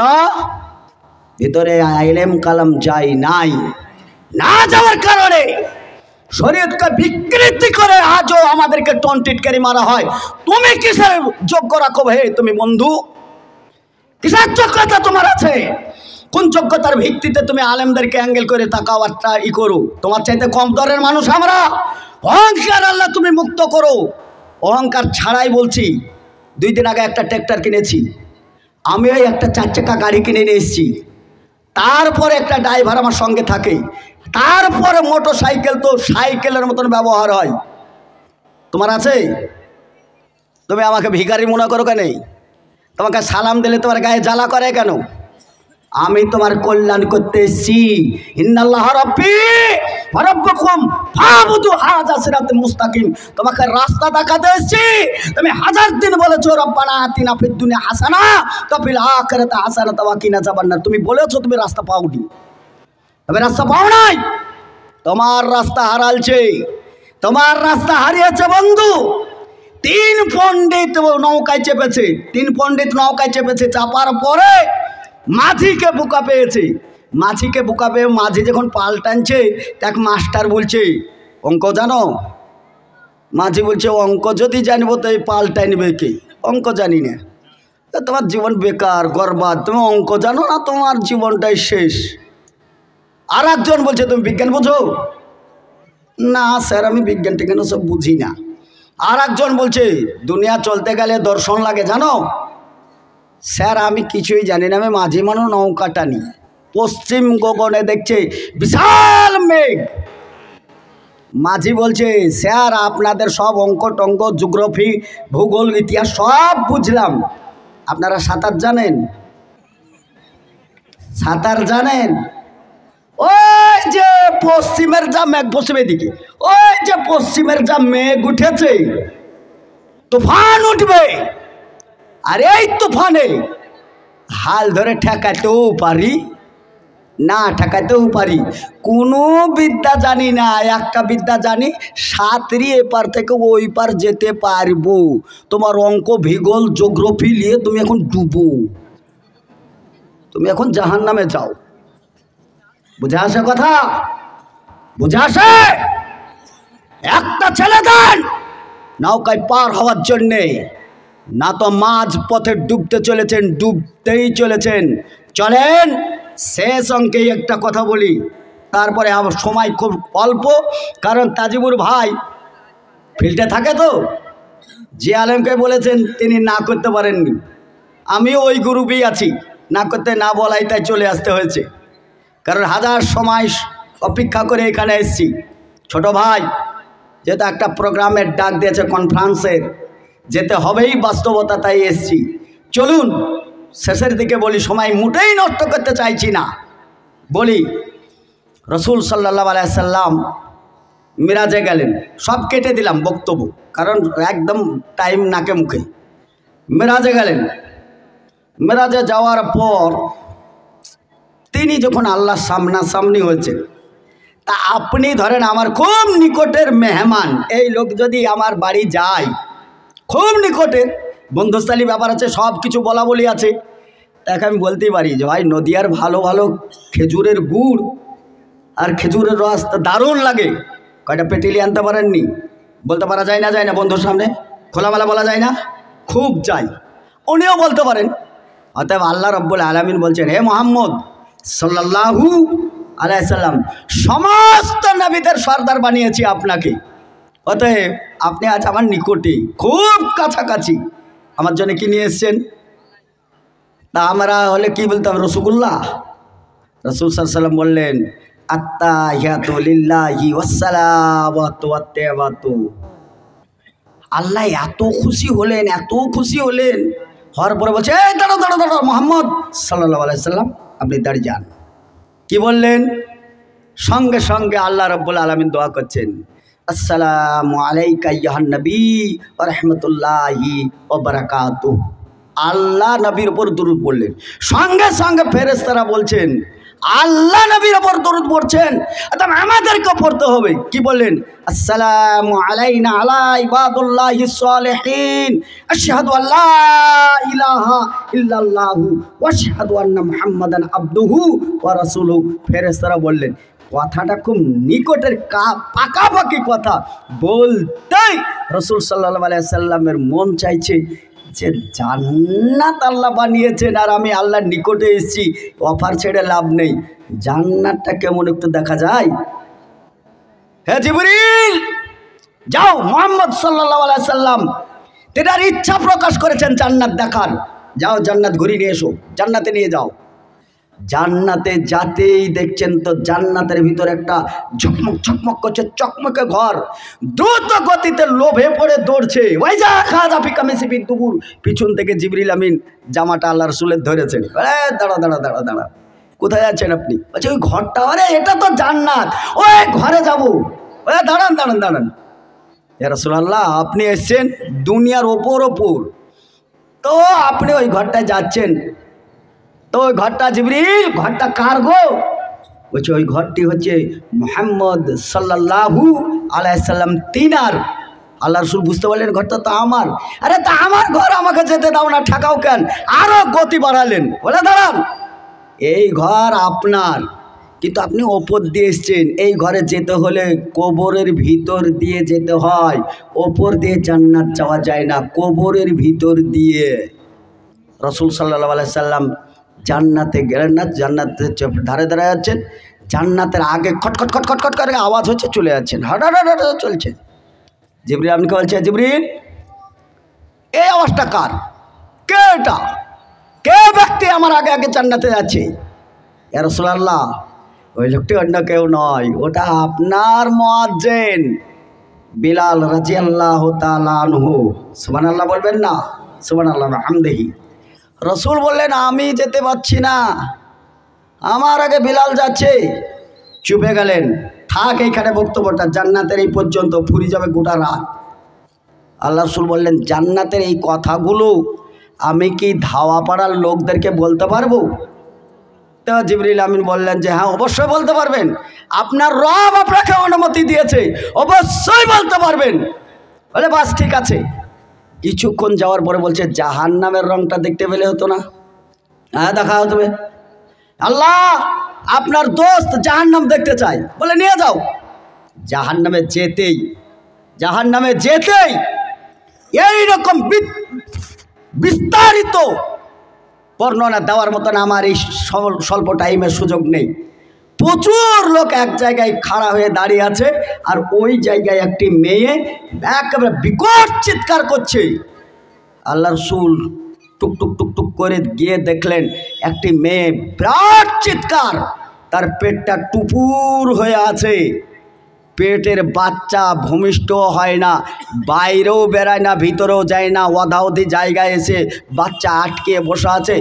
ভিতরে ইলম কালাম যাই নাই, না যাওয়ার কারণে শরীয়তকে বিকৃতি করে আজও আমাদেরকে টনটিটকারি মারা হয়। তুমি কিসের যোগ্য রাখো হে তুমি বন্ধু? কিসের যোগ্যতা তোমার আছে? কোন যোগ্যতার ভিত্তিতে তুমি আলেমদেরকে অ্যাঙ্গেল করে তাকাও একটা করো? তোমার চাইতে কম দরের মানুষ আমরা। অহংকার আল্লাহ তুমি মুক্ত করো। অহংকার ছাড়াই বলছি, 2 দিন আগে একটা ট্র্যাক্টর কিনেছি আমি, ওই একটা 4 চাকা গাড়ি কিনে নিয়ে এসেছি। তারপরে একটা ড্রাইভার আমার সঙ্গে থাকে, তারপরে মোটর সাইকেল তো সাইকেলের মতন ব্যবহার হয়। তোমার আছে? তুমি আমাকে ভিখারি মনে করো কেন? তোমাকে সালাম দিলে তোমার গায়ে জ্বালা করে কেন? আমি তোমার কল্যাণ করতে এসেছি। ইন্নাল্লাহ রাব্বি ওয়া রাব্বুকুম ফাবুদু হাযা সিরাতুল মুস্তাকিম। তোমাকে রাস্তা দেখাতে এসেছি। তুমি 1000 দিন বলেছো রব্বানা আতিনা ফিদ দুনিয়া হাসানা ওয়া ফিল আখিরাতি হাসানা ওয়া কিনা যাবান্নার। তুমি বলেছো তুমি রাস্তা পাওনি, তুমি রাস্তা পাও নাই। তোমার রাস্তা হারালছে, তোমার রাস্তা হারিয়েছে বন্ধু। 3 পণ্ডিত নৌকায় চেপেছে, 3 পণ্ডিত নৌকায় চেপেছে। চাপার পরে মাঝিকে বোকা পেয়েছে। মাঝিকে বোকা পেয়ে মাঝি যখন পাল টানছে, এক মাস্টার বলছে অঙ্ক জানো? মাঝি বলছে অঙ্ক যদি জানবো তো এই পাল টানবে কে? অঙ্ক জানি না। তোমার জীবন বেকার বরবাদ, তুমি অঙ্ক জানো না, তোমার জীবনটাই শেষ। আর একজন বলছে তুমি বিজ্ঞান বোঝো? না স্যার আমি বিজ্ঞান টিজ্ঞান সব বুঝি না। আর একজন বলছে দুনিয়া চলতে গেলে দর্শন লাগে জানো? স্যার আমি কিছুই জানি না, আমি মাঝি মানুষ, নৌকা টানি। পশ্চিম গগনে দেখছে বিশাল মেঘ। মাঝি বলছে স্যার আপনাদের সব অঙ্ক টঙ্ক জিওগ্রাফি ভূগোল ইতিহাস সব বুঝলাম, আপনারা সাঁতার জানেন? সাঁতার জানেন? ওই যে পশ্চিমের যা মেঘ, পশ্চিমের দিকে ওই যে পশ্চিমের যা মেঘ উঠেছে, তুফান উঠবে। আর এই তুফানে হাল ধরে ঠেকাতেও পারি না, ঠেকাতেও পারি। কোনো বিদ্যা জানি না, একটা বিদ্যা জানি, সাঁতরি এপার থেকে ওই পার যেতে পারবো। তোমার অঙ্ক ভূগোল জিওগ্রাফি নিয়ে তুমি এখন ডুবো, তুমি এখন জাহান্নামে যাও। বুঝে আসে কথা? বুঝে আসে? একটা ছেলে দেন নৌকায় পার হওয়ার জন্যে, না তো মাঝ পথে ডুবতে চলেছেন, ডুবতেই চলেছেন। চলেন শেষ অঙ্কেই একটা কথা বলি, তারপরে আমার সময় খুব অল্প, কারণ তাজিবুর ভাই ফিল্ডে থাকে তো, যে আলেমকে বলেছেন তিনি না করতে পারেননি। আমিও ওই গ্রুপেই আছি, না করতে না বলাই তাই চলে আসতে হয়েছে, কারণ 1000 সময় অপেক্ষা করে এখানে এসেছি। ছোট ভাই যেহেতু একটা প্রোগ্রামের ডাক দিয়েছে কনফারেন্সের, যেতে হবেই বাস্তবতা, তাই এসেছি। চলুন শেষের দিকে বলি, সময় মোটেই নষ্ট করতে চাইছি না। বলি রসুল সাল্লাল্লাহু আলাইহি সাল্লাম মিরাজে গেলেন, সব কেটে দিলাম বক্তব্য, কারণ একদম টাইম নাকে মুখে। মিরাজে গেলেন, মিরাজে যাওয়ার পর তিনি যখন আল্লাহর সামনাসামনি হয়েছেন, তা আপনি ধরেন আমার খুব নিকটের মেহমান, এই লোক যদি আমার বাড়ি যায়, খুব নিকটের বন্ধুস্থালী ব্যাপার আছে, সব কিছু বলা বলি আছে, তাকে আমি বলতেই পারি যে ভাই নদিয়ার ভালো ভালো খেজুরের গুড় আর খেজুরের রস দারুণ লাগে, কয়টা পেটিলি আনতে পারেননি? বলতে পারা যায় না? যায় না? বন্ধুর সামনে খোলামেলা বলা যায় না? খুব চাই, উনিও বলতে পারেন। অতএব আল্লাহ রাব্বুল আলামিন বলছেন, হে মুহাম্মদ সাল্লাল্লাহু আলাইহি সাল্লাম, সমস্ত নবীদের সর্দার বানিয়েছি আপনাকে, অতএব আপনি আজ আমার নিকটে, খুব কাছাকাছি। আমার জন্য কি নিয়ে এসছেন? তা আমরা হলে কি বলতাম? রসুগুল্লাহ। রাসূল সাল্লাল্লাহু আলাইহি ওয়াসাল্লাম বললেন, আত্তাহিয়াতু লিল্লাহি ওয়াসসালাওয়াতু ওয়াত-তাইয়্যিবাতু। আল্লাহ এত খুশি হলেন, এত খুশি হলেন, হওয়ার পরে বলছে, এই দাঁড়ো দাঁড়ো দাঁড়ো মুহাম্মদ সাল্লাল্লাহু আলাইহি সাল্লাম, আপনি দাঁড়িয়ে যান। কি বললেন? সঙ্গে সঙ্গে আল্লাহ রাব্বুল আলামিন দোয়া করছেন, আসসালামু আলাইকা আইয়ুহান নবী ওয়া রাহমাতুল্লাহি ওয়া বারাকাতুহু। আল্লাহ নবীর উপর দরুদ পড়লেন, সঙ্গে সঙ্গে ফেরেশতারা বলছেন আল্লাহ নবীর উপর দরুদ পড়ছেন, অর্থাৎ আমাদেরকে পড়তে হবে। কি বললেন? আসসালামু আলাইনা আলা ইবাদুল্লাহিস সালিহিন, আশহাদু আল্লা ইলাহা ইল্লাল্লাহু ওয়া আশহাদু আন্না মুহাম্মাদান আবদুহু ওয়া রাসূলুহু। ফেরেশতারা বললেন, কথাটা খুব নিকটের, পাকাপাকি কথা বলতেই রাসূল সাল্লাল্লাহু আলাইহি সাল্লামের মন চাইছে যে জান্নাত আল্লাহ বানিয়েছেন আর আমি আল্লাহর নিকটে এসেছি, অফার ছেড়ে লাভ নেই। জান্নাতটা কেমন একটু দেখা যায়? হে জিবরিল, যাও, মুহাম্মদ সাল্লাল্লাহু আলাইহি সাল্লাম তেনার ইচ্ছা প্রকাশ করেছেন জান্নাত দেখার, যাও জান্নাত ঘুরিয়ে নিয়ে এসো, জান্নাতে নিয়ে যাও। জান্নাতে যাতেই দেখছেন তো জান্নাতের ভিতর একটা ঝকমক ঝকমক করছে চকমকে ঘর, দ্রুত গতিতে লোভে পড়ে দৌড়ছে। ওই যা খাদা পিকামেসি বিদ্যুপুর, পিছন থেকে জিবরিল আমিন জামাটা আল্লাহ রাসূলের ধরেছেন। দাঁড়া দাঁড়া দাঁড়া দাঁড়া, কোথায় যাচ্ছেন আপনি? বলছে ওই ঘরটা, আরে এটা তো জান্নাত, ওই ঘরে যাবো। দাঁড়ান দাঁড়ান দাঁড়ান, ইয়া রাসূলুল্লাহ আপনি এসছেন দুনিয়ার ওপর তো আপনি ওই ঘরটায় যাচ্ছেন, তো ওই ঘরটা জিবরিল ঘরটা কার গো? বলছে ওই ঘরটি হচ্ছে মুহাম্মদ সাল্লাল্লাহু আলাইহি সাল্লাম তিনার। আল্লাহ রাসূল বুঝতে পারলেন ঘরটা তো আমার। আরে তা আমার ঘর, আমাকে যেতে দাও না, ঠেকাও কেন? আরো গতি বাড়ালেন, বলে দাঁড়ান, এই ঘর আপনার, কিন্তু আপনি ওপর দিয়ে এসছেন। এই ঘরে যেতে হলে কবরের ভিতর দিয়ে যেতে হয়, ওপর দিয়ে জান্নাত যাওয়া যায় না, কবরের ভিতর দিয়ে। রাসূল সাল্লাল্লাহু আলাইহি সাল্লাম জান্নাতে গেলেন না, জান্নাতের ধারে ধারে যাচ্ছেন, জান্নাতের আগে খটখট খটখট খট করে আওয়াজ হচ্ছে, চলে যাচ্ছেন, হাঁটা চলছে। জিবরিল আমাকে বলছে, জিবরিল এই আওয়াজটা কার? কে এটা? কে ব্যক্তি আমার আগে আগে জান্নাতে যাচ্ছে? ইয়া রাসূলুল্লাহ ওই লোকটি অন্য কেউ নয়, ওটা আপনার মুয়াজ্জিন বিলাল রাদিয়াল্লাহু তাআলা আনহু। সুবহানাল্লাহ বলবেন না? সুবহানাল্লাহ হামদিহি। রসুল বললেন আমি যেতে পারছি না, আমার আগে বিলাল যাচ্ছে। চুপে গেলেন, থাক এইখানে বক্তব্যটা, জান্নাতের এই পর্যন্ত, ফুরি যাবে গোটা রাত। আল্লাহ রসুল বললেন জান্নাতের এই কথাগুলো আমি কি ধাওয়া পাড়ার লোকদেরকে বলতে পারবো? তো জিবরিল আমিন বললেন যে হ্যাঁ অবশ্যই বলতে পারবেন, আপনার রব আপনাকে অনুমতি দিয়েছে, অবশ্যই বলতে পারবেন। বলে বাস ঠিক আছে। কিছুক্ষণ যাওয়ার পরে বলছে জাহান্নামের রংটা দেখতে পেলে হতো না? হ্যাঁ দেখা হবে। আল্লাহ আপনার দোস্ত জাহান্নাম দেখতে চাই, বলে নিয়ে যাও। জাহান্নামে যেতেই এইরকম বিস্তারিত বর্ণনা দেওয়ার মতন আমার এই স্বল্প টাইমের সুযোগ নেই। প্রচুর লোক এক জায়গায় খাড়া হয়ে দাঁড়িয়ে আছে, আর ওই জায়গায় একটি মেয়ে একেবারে বিকট চিৎকার করছে। আল্লাহ রাসূল টুক টুক টুক টুক করে গিয়ে দেখলেন একটি মেয়ে বিরাট চিৎকার, তার পেটটা টুপুর হয়ে আছে, পেটের বাচ্চা ভূমিষ্ঠ হয় না, বাইরেও বেড়ায় না, ভিতরেও যায় না, অধাওধি জায়গায় এসে বাচ্চা আটকে বসে আছে।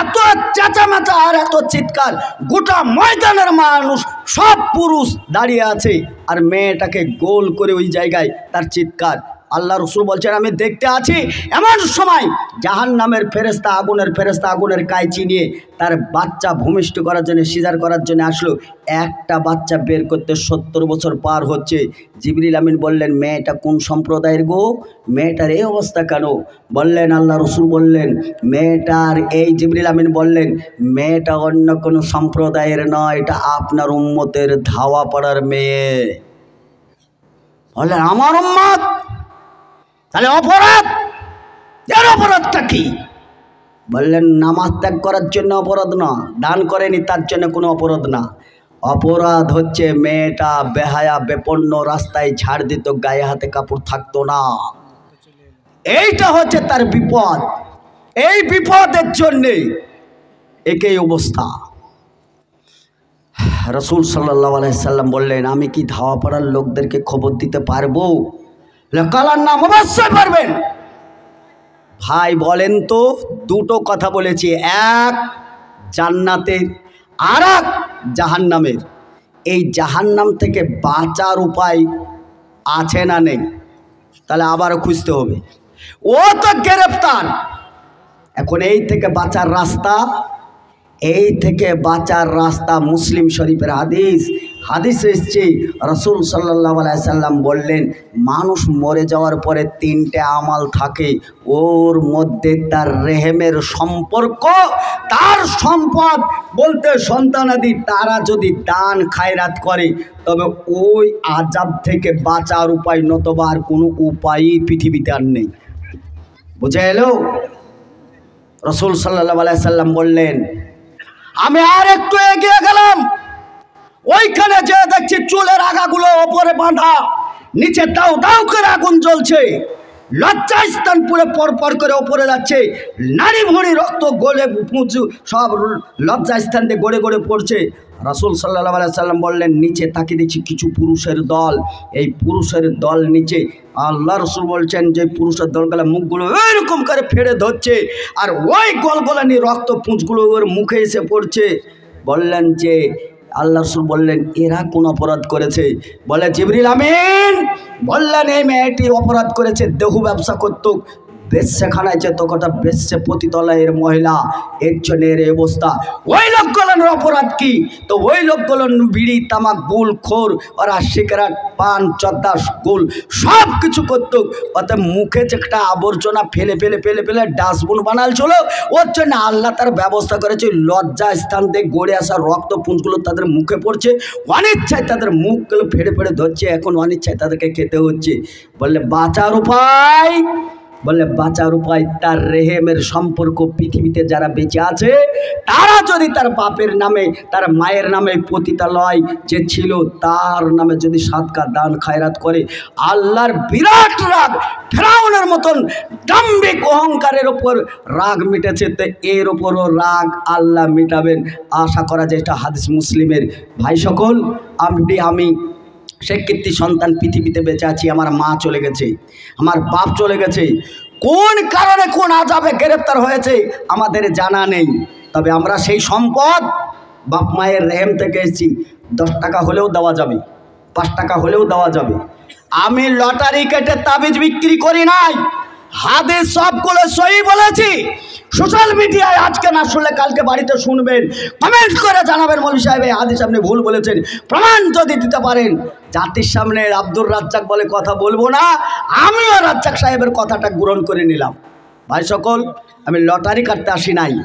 এত চেঁচামেচা আর এত চিৎকার, গোটা ময়দানের মানুষ সব পুরুষ দাঁড়িয়ে আছে, আর মেয়েটাকে গোল করে ওই জায়গায় তার চিৎকার। আল্লাহ রসুল বলছেন আমি দেখতে আছি। এমন সময় জাহান্নামের ফেরেশতা, আগুনের ফেরেশতা আগুনের কাঁচি নিয়ে তার বাচ্চা ভূমিষ্ঠ করার জন্য, সিজার করার জন্য আসলো। একটা বাচ্চা বের করতে 70 বছর পার হচ্ছে। জিবরিল আমিন বললেন মেয়েটা কোন সম্প্রদায়ের গো? মেয়েটার এই অবস্থা কেন? বললেন আল্লাহ রসুল বললেন মেয়েটার এই, জিবরিল আমিন বললেন মেয়েটা অন্য কোনো সম্প্রদায়ের নয়, এটা আপনার উম্মতের ধাওয়া পাড়ার মেয়ে। বললেন আমার উম্মত? তাহলে অপরাধ, এর অপরাধটা কি? বললেন নামাজ ত্যাগ করার জন্য অপরাধ না, দান করেনি তার জন্য কোনো অপরাধ না। অপরাধ হচ্ছে মেয়েটা বেহায়া বেপন্ন রাস্তায় ঝাড় দিত, গায়ে হাতে কাপড় থাকতো না, এইটা হচ্ছে তার বিপদ। এই বিপদের জন্যে একই অবস্থা। রাসূল সাল্লাল্লাহু আলাইহি সাল্লাম বললেন আমি কি ধাওয়া পাড়ার লোকদেরকে খবর দিতে পারবো? কালার নাম অবশ্যই পারবেন। ভাই বলেন তো, দুটো কথা বলেছি, এক জান্নাতের আর এক জাহান্নামের। এই জাহান্নাম থেকে বাঁচার উপায় আছে না নেই? তাহলে আবারও খুঁজতে হবে। ও তো গ্রেফতার, এখন এই থেকে বাঁচার রাস্তা, এই থেকে বাঁচার রাস্তা মুসলিম শরীফের হাদিস এসছে। রাসূল সাল্লাল্লাহু আলাইহি সাল্লাম বললেন মানুষ মরে যাওয়ার পরে 3টে আমাল থাকে, ওর মধ্যে তার রেহেমের সম্পর্ক, তার সম্পদ বলতে সন্তানাদি, তারা যদি দান খায়রাত করে তবে ওই আযাব থেকে বাঁচার উপায়, নতবা আর কোনো উপায়ই পৃথিবীতে আর নেই। বুঝে এলো? রাসূল সাল্লাল্লাহু আলাইহি সাল্লাম বললেন, আমি আর একটু এগিয়ে গেলাম, ওইখানে যে দেখছি চুলের আগাগুলো ওপরে বাঁধা, নিচে দাউ দাউ করে আগুন জ্বলছে, লজ্জাস্থান পুরো পরপর করে ওপরে যাচ্ছে, নারী ভুঁড়ি রক্ত গলে পুঁজু সব লজ্জাস্থান দিয়ে গড়ে গড়ে পড়ছে। রাসূল সাল্লাল্লাহু আলাইহি সাল্লাম বললেন, নিচে তাকিয়ে দেখছি কিছু পুরুষের দল, এই পুরুষের দল নিচে, আল্লাহ রাসূল বলছেন যে পুরুষের দলগুলো মুখগুলো এরকম করে ফেড়ে ধরছে, আর ওই গলগলানি রক্ত পুঁজগুলো ওর মুখে এসে পড়ছে। বললেন যে আল্লাহ রাসূল বললেন, এরা কোন অপরাধ করেছে? বলে জিবরিল আমিন। বললেন, এই মেয়েটি অপরাধ করেছে, দেহু ব্যবসা করত, বেশ্যেখানায় যেত, কটা বেশ্যে পতিতলয়ের মহিলা, এর জন্য এর অবস্থা। ওই লোকগুলোর অপরাধ কি? তো ওই লোকগুলো বিড়ি তামাক গুল খোর, ওরা সিগারেট পান চদ্দাস গুল সব কিছু করত, অর্থাৎ মুখে যে একটা আবর্জনা ফেলে ফেলে ফেলে ফেলে ডাস্টবিন বানাল ছিল, ওর জন্য আল্লাহ তার ব্যবস্থা করেছে, লজ্জা স্থান দিয়ে গড়ে আসা রক্তপুঞ্জগুলো তাদের মুখে পড়ছে, অনিচ্ছায় তাদের মুখগুলো ফেড়ে ফেড়ে ধরছে, এখন অনিচ্ছায় তাদেরকে খেতে হচ্ছে। বললে বাঁচার উপায়? বললে বাঁচার উপায়, তার রেহেমের সম্পর্ক পৃথিবীতে যারা বেঁচে আছে, তারা যদি তার বাপের নামে তার মায়ের নামে পতিতালয় যে ছিল তার নামে যদি সাদকা দান খায়রাত করে, আল্লাহর বিরাট রাগ, ফেরাউনের মতন দাম্ভিক অহংকারের ওপর রাগ মিটেছে, তো এর ওপরও রাগ আল্লাহ মিটাবেন, আশা করা যায়। এটা হাদিস মুসলিমের। ভাই সকল, আমি সে কীর্তি সন্তান পৃথিবীতে বেঁচে আছি, আমার মা চলে গেছে, আমার বাপ চলে গেছে, কোন কারণে কোন আযাবে গ্রেফতার হয়েছে আমাদের জানা নেই, তবে আমরা সেই সম্পদ বাপ মায়ের রেহেম থেকে এসেছি। 10 টাকা হলেও দেওয়া যাবে, 5 টাকা হলেও দেওয়া যাবে। আমি লটারি কেটে তাবিজ বিক্রি করি নাই, হাদিস সবগুলো সহি বলেছি। সোশ্যাল মিডিয়ায় আজকে না শুনলে কালকে বাড়িতে শুনবেন, কমেন্ট করে জানাবেন মৌলভী সাহেব এই হাদিস আপনি ভুল বলেছেন, প্রমাণ যদি দিতে পারেন। জাতির সামনে আব্দুর রাজ্জাক বলে কথা বলবো না, আমিও রাজ্জাক সাহেবের কথাটা গ্রহণ করে নিলাম। ভাই সকল, আমি লটারি কাটতে আসি নাই।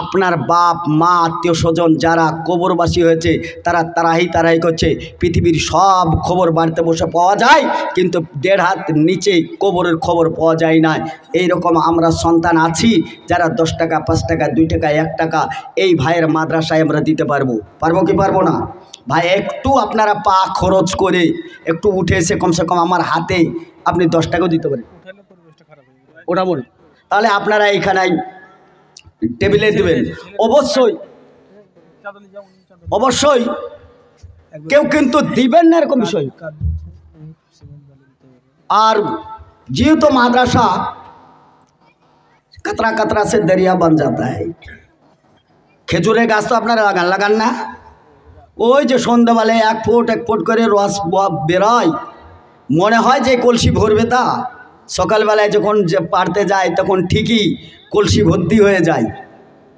আপনার বাপ মা আত্মীয় স্বজন যারা কবরবাসী হয়েছে তারা তারাহি করছে, পৃথিবীর সব খবর বাড়িতে বসে পাওয়া যায়, কিন্তু 1.5 হাত নিচে কবরের খবর পাওয়া যায় না। এইরকম আমরা সন্তান আছি যারা 10 টাকা 5 টাকা 2 টাকা 1 টাকা এই ভাইয়ের মাদ্রাসায় আমরা দিতে পারবো কি পারবো না? ভাই একটু আপনারা পা খরচ করে একটু উঠে এসে কমসে কম আমার হাতে আপনি 10 টাকাও দিতে পারেন, ওটা বলুন, তাহলে আপনারা এইখানে টেবিলে দিবেন। অবশ্যই কেউ কিন্তু দিবেন না এরকম বিষয়। আর যেহেতু মাদ্রাসা कतरा कतरा से दरिया बन जाता है, খেজুরের গাছ তো আপনারা লাগান না, ওই যে সন্ধ্যাবেলায় 1 ফুট করে রস বেরোয়, মনে হয় যে কলসি ভরবে, তা সকালবেলায় যখন যে পারতে যায় তখন ঠিকই কলসি ভর্তি হয়ে যায়।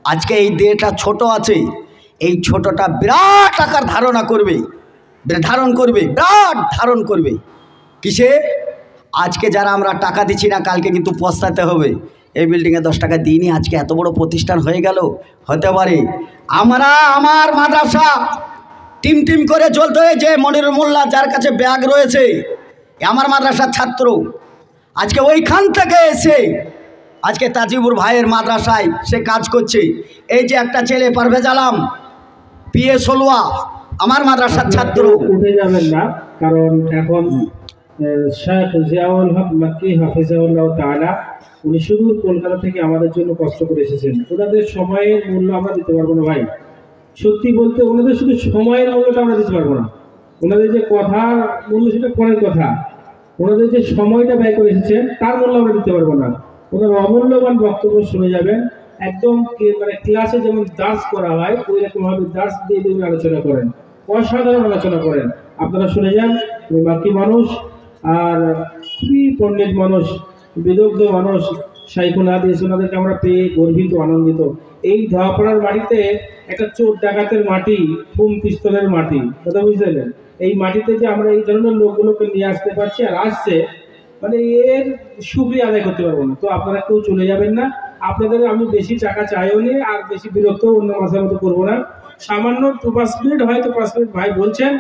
আজকে এই দেহটা ছোট আছে, এই ছোটটা বিরাট আকার ধারণ করবে কিসে? আজকে যারা আমরা টাকা দিচ্ছি না, কালকে কিন্তু পস্তাতে হবে। এই বিল্ডিংয়ে 10 টাকা দিইনি, আজকে এত বড় প্রতিষ্ঠান হয়ে গেল। হতে পারে আমরা আমার মাদ্রাসা টিম করে চলতে হয়, যে মনিরুল মোল্লা যার কাছে ব্যাগ রয়েছে আমার মাদ্রাসার ছাত্র, আজকে ওইখান থেকে এসে আজকে তাজিবুর ভাইয়ের মাদ্রাসায় সে কাজ করছে। এই যে একটা ছেলে পারভেজ আলম পিএ সলুয়া আমার মাদ্রাসার ছাত্র। উঠে যাবেন না, কারণ এখন শেখ জিয়াউল হক মাক্কি হাফিজাহুল্লাহ তাআলা উনি সুদূর কলকাতা থেকে আমাদের জন্য কষ্ট করে এসেছেন। ওনাদের সময়ের মূল্য আমরা দিতে পারবো না ভাই, সত্যি বলতে ওনাদের শুধু সময়ের মূল্যটা আমরা দিতে পারবো না, ওনাদের যে কথার মূল্য সেটা পরের কথা, ওনাদের যে সময়টা ব্যয় করে এসেছেন তার মূল্য আমরা দিতে পারবো না। ওনার অমূল্যবান বক্তব্য শুনে যাবেন, একদম মানে ক্লাসে যেমন দাস করা হয় ওই রকম ভাবে দাস দিয়ে দিয়ে আলোচনা করেন, অসাধারণ আলোচনা করেন। আপনারা শুনে যান, বাকি মানুষ আর খুবই পণ্ডিত মানুষ, বিদগ্ধ মানুষ, শাইখুল হাদিস, ওনাদেরকে আমরা পেয়ে গর্বিত আনন্দিত। এই ধোয়াপাড়ার মাটিতে একটা চোর ডাকাতের মাটি, ফুম পিস্তলের মাটি, কথা বুঝলেন? এই মাটিতে যে আমরা এই ধরনের লোকগুলোকে নিয়ে আসতে পারছি আর আসছে, মানে এর শুকরিয়া আদায় করতে পারবো না। তো আপনারা কেউ চলে যাবেন না, আপনাদের আমি বেশি টাকা চাইও নি আর বেশি বিরক্ত অন্য মাসের মতো করবো না। সামান্য 2-5 মিনিট, হয়তো 5 মিনিট ভাই বলছেন,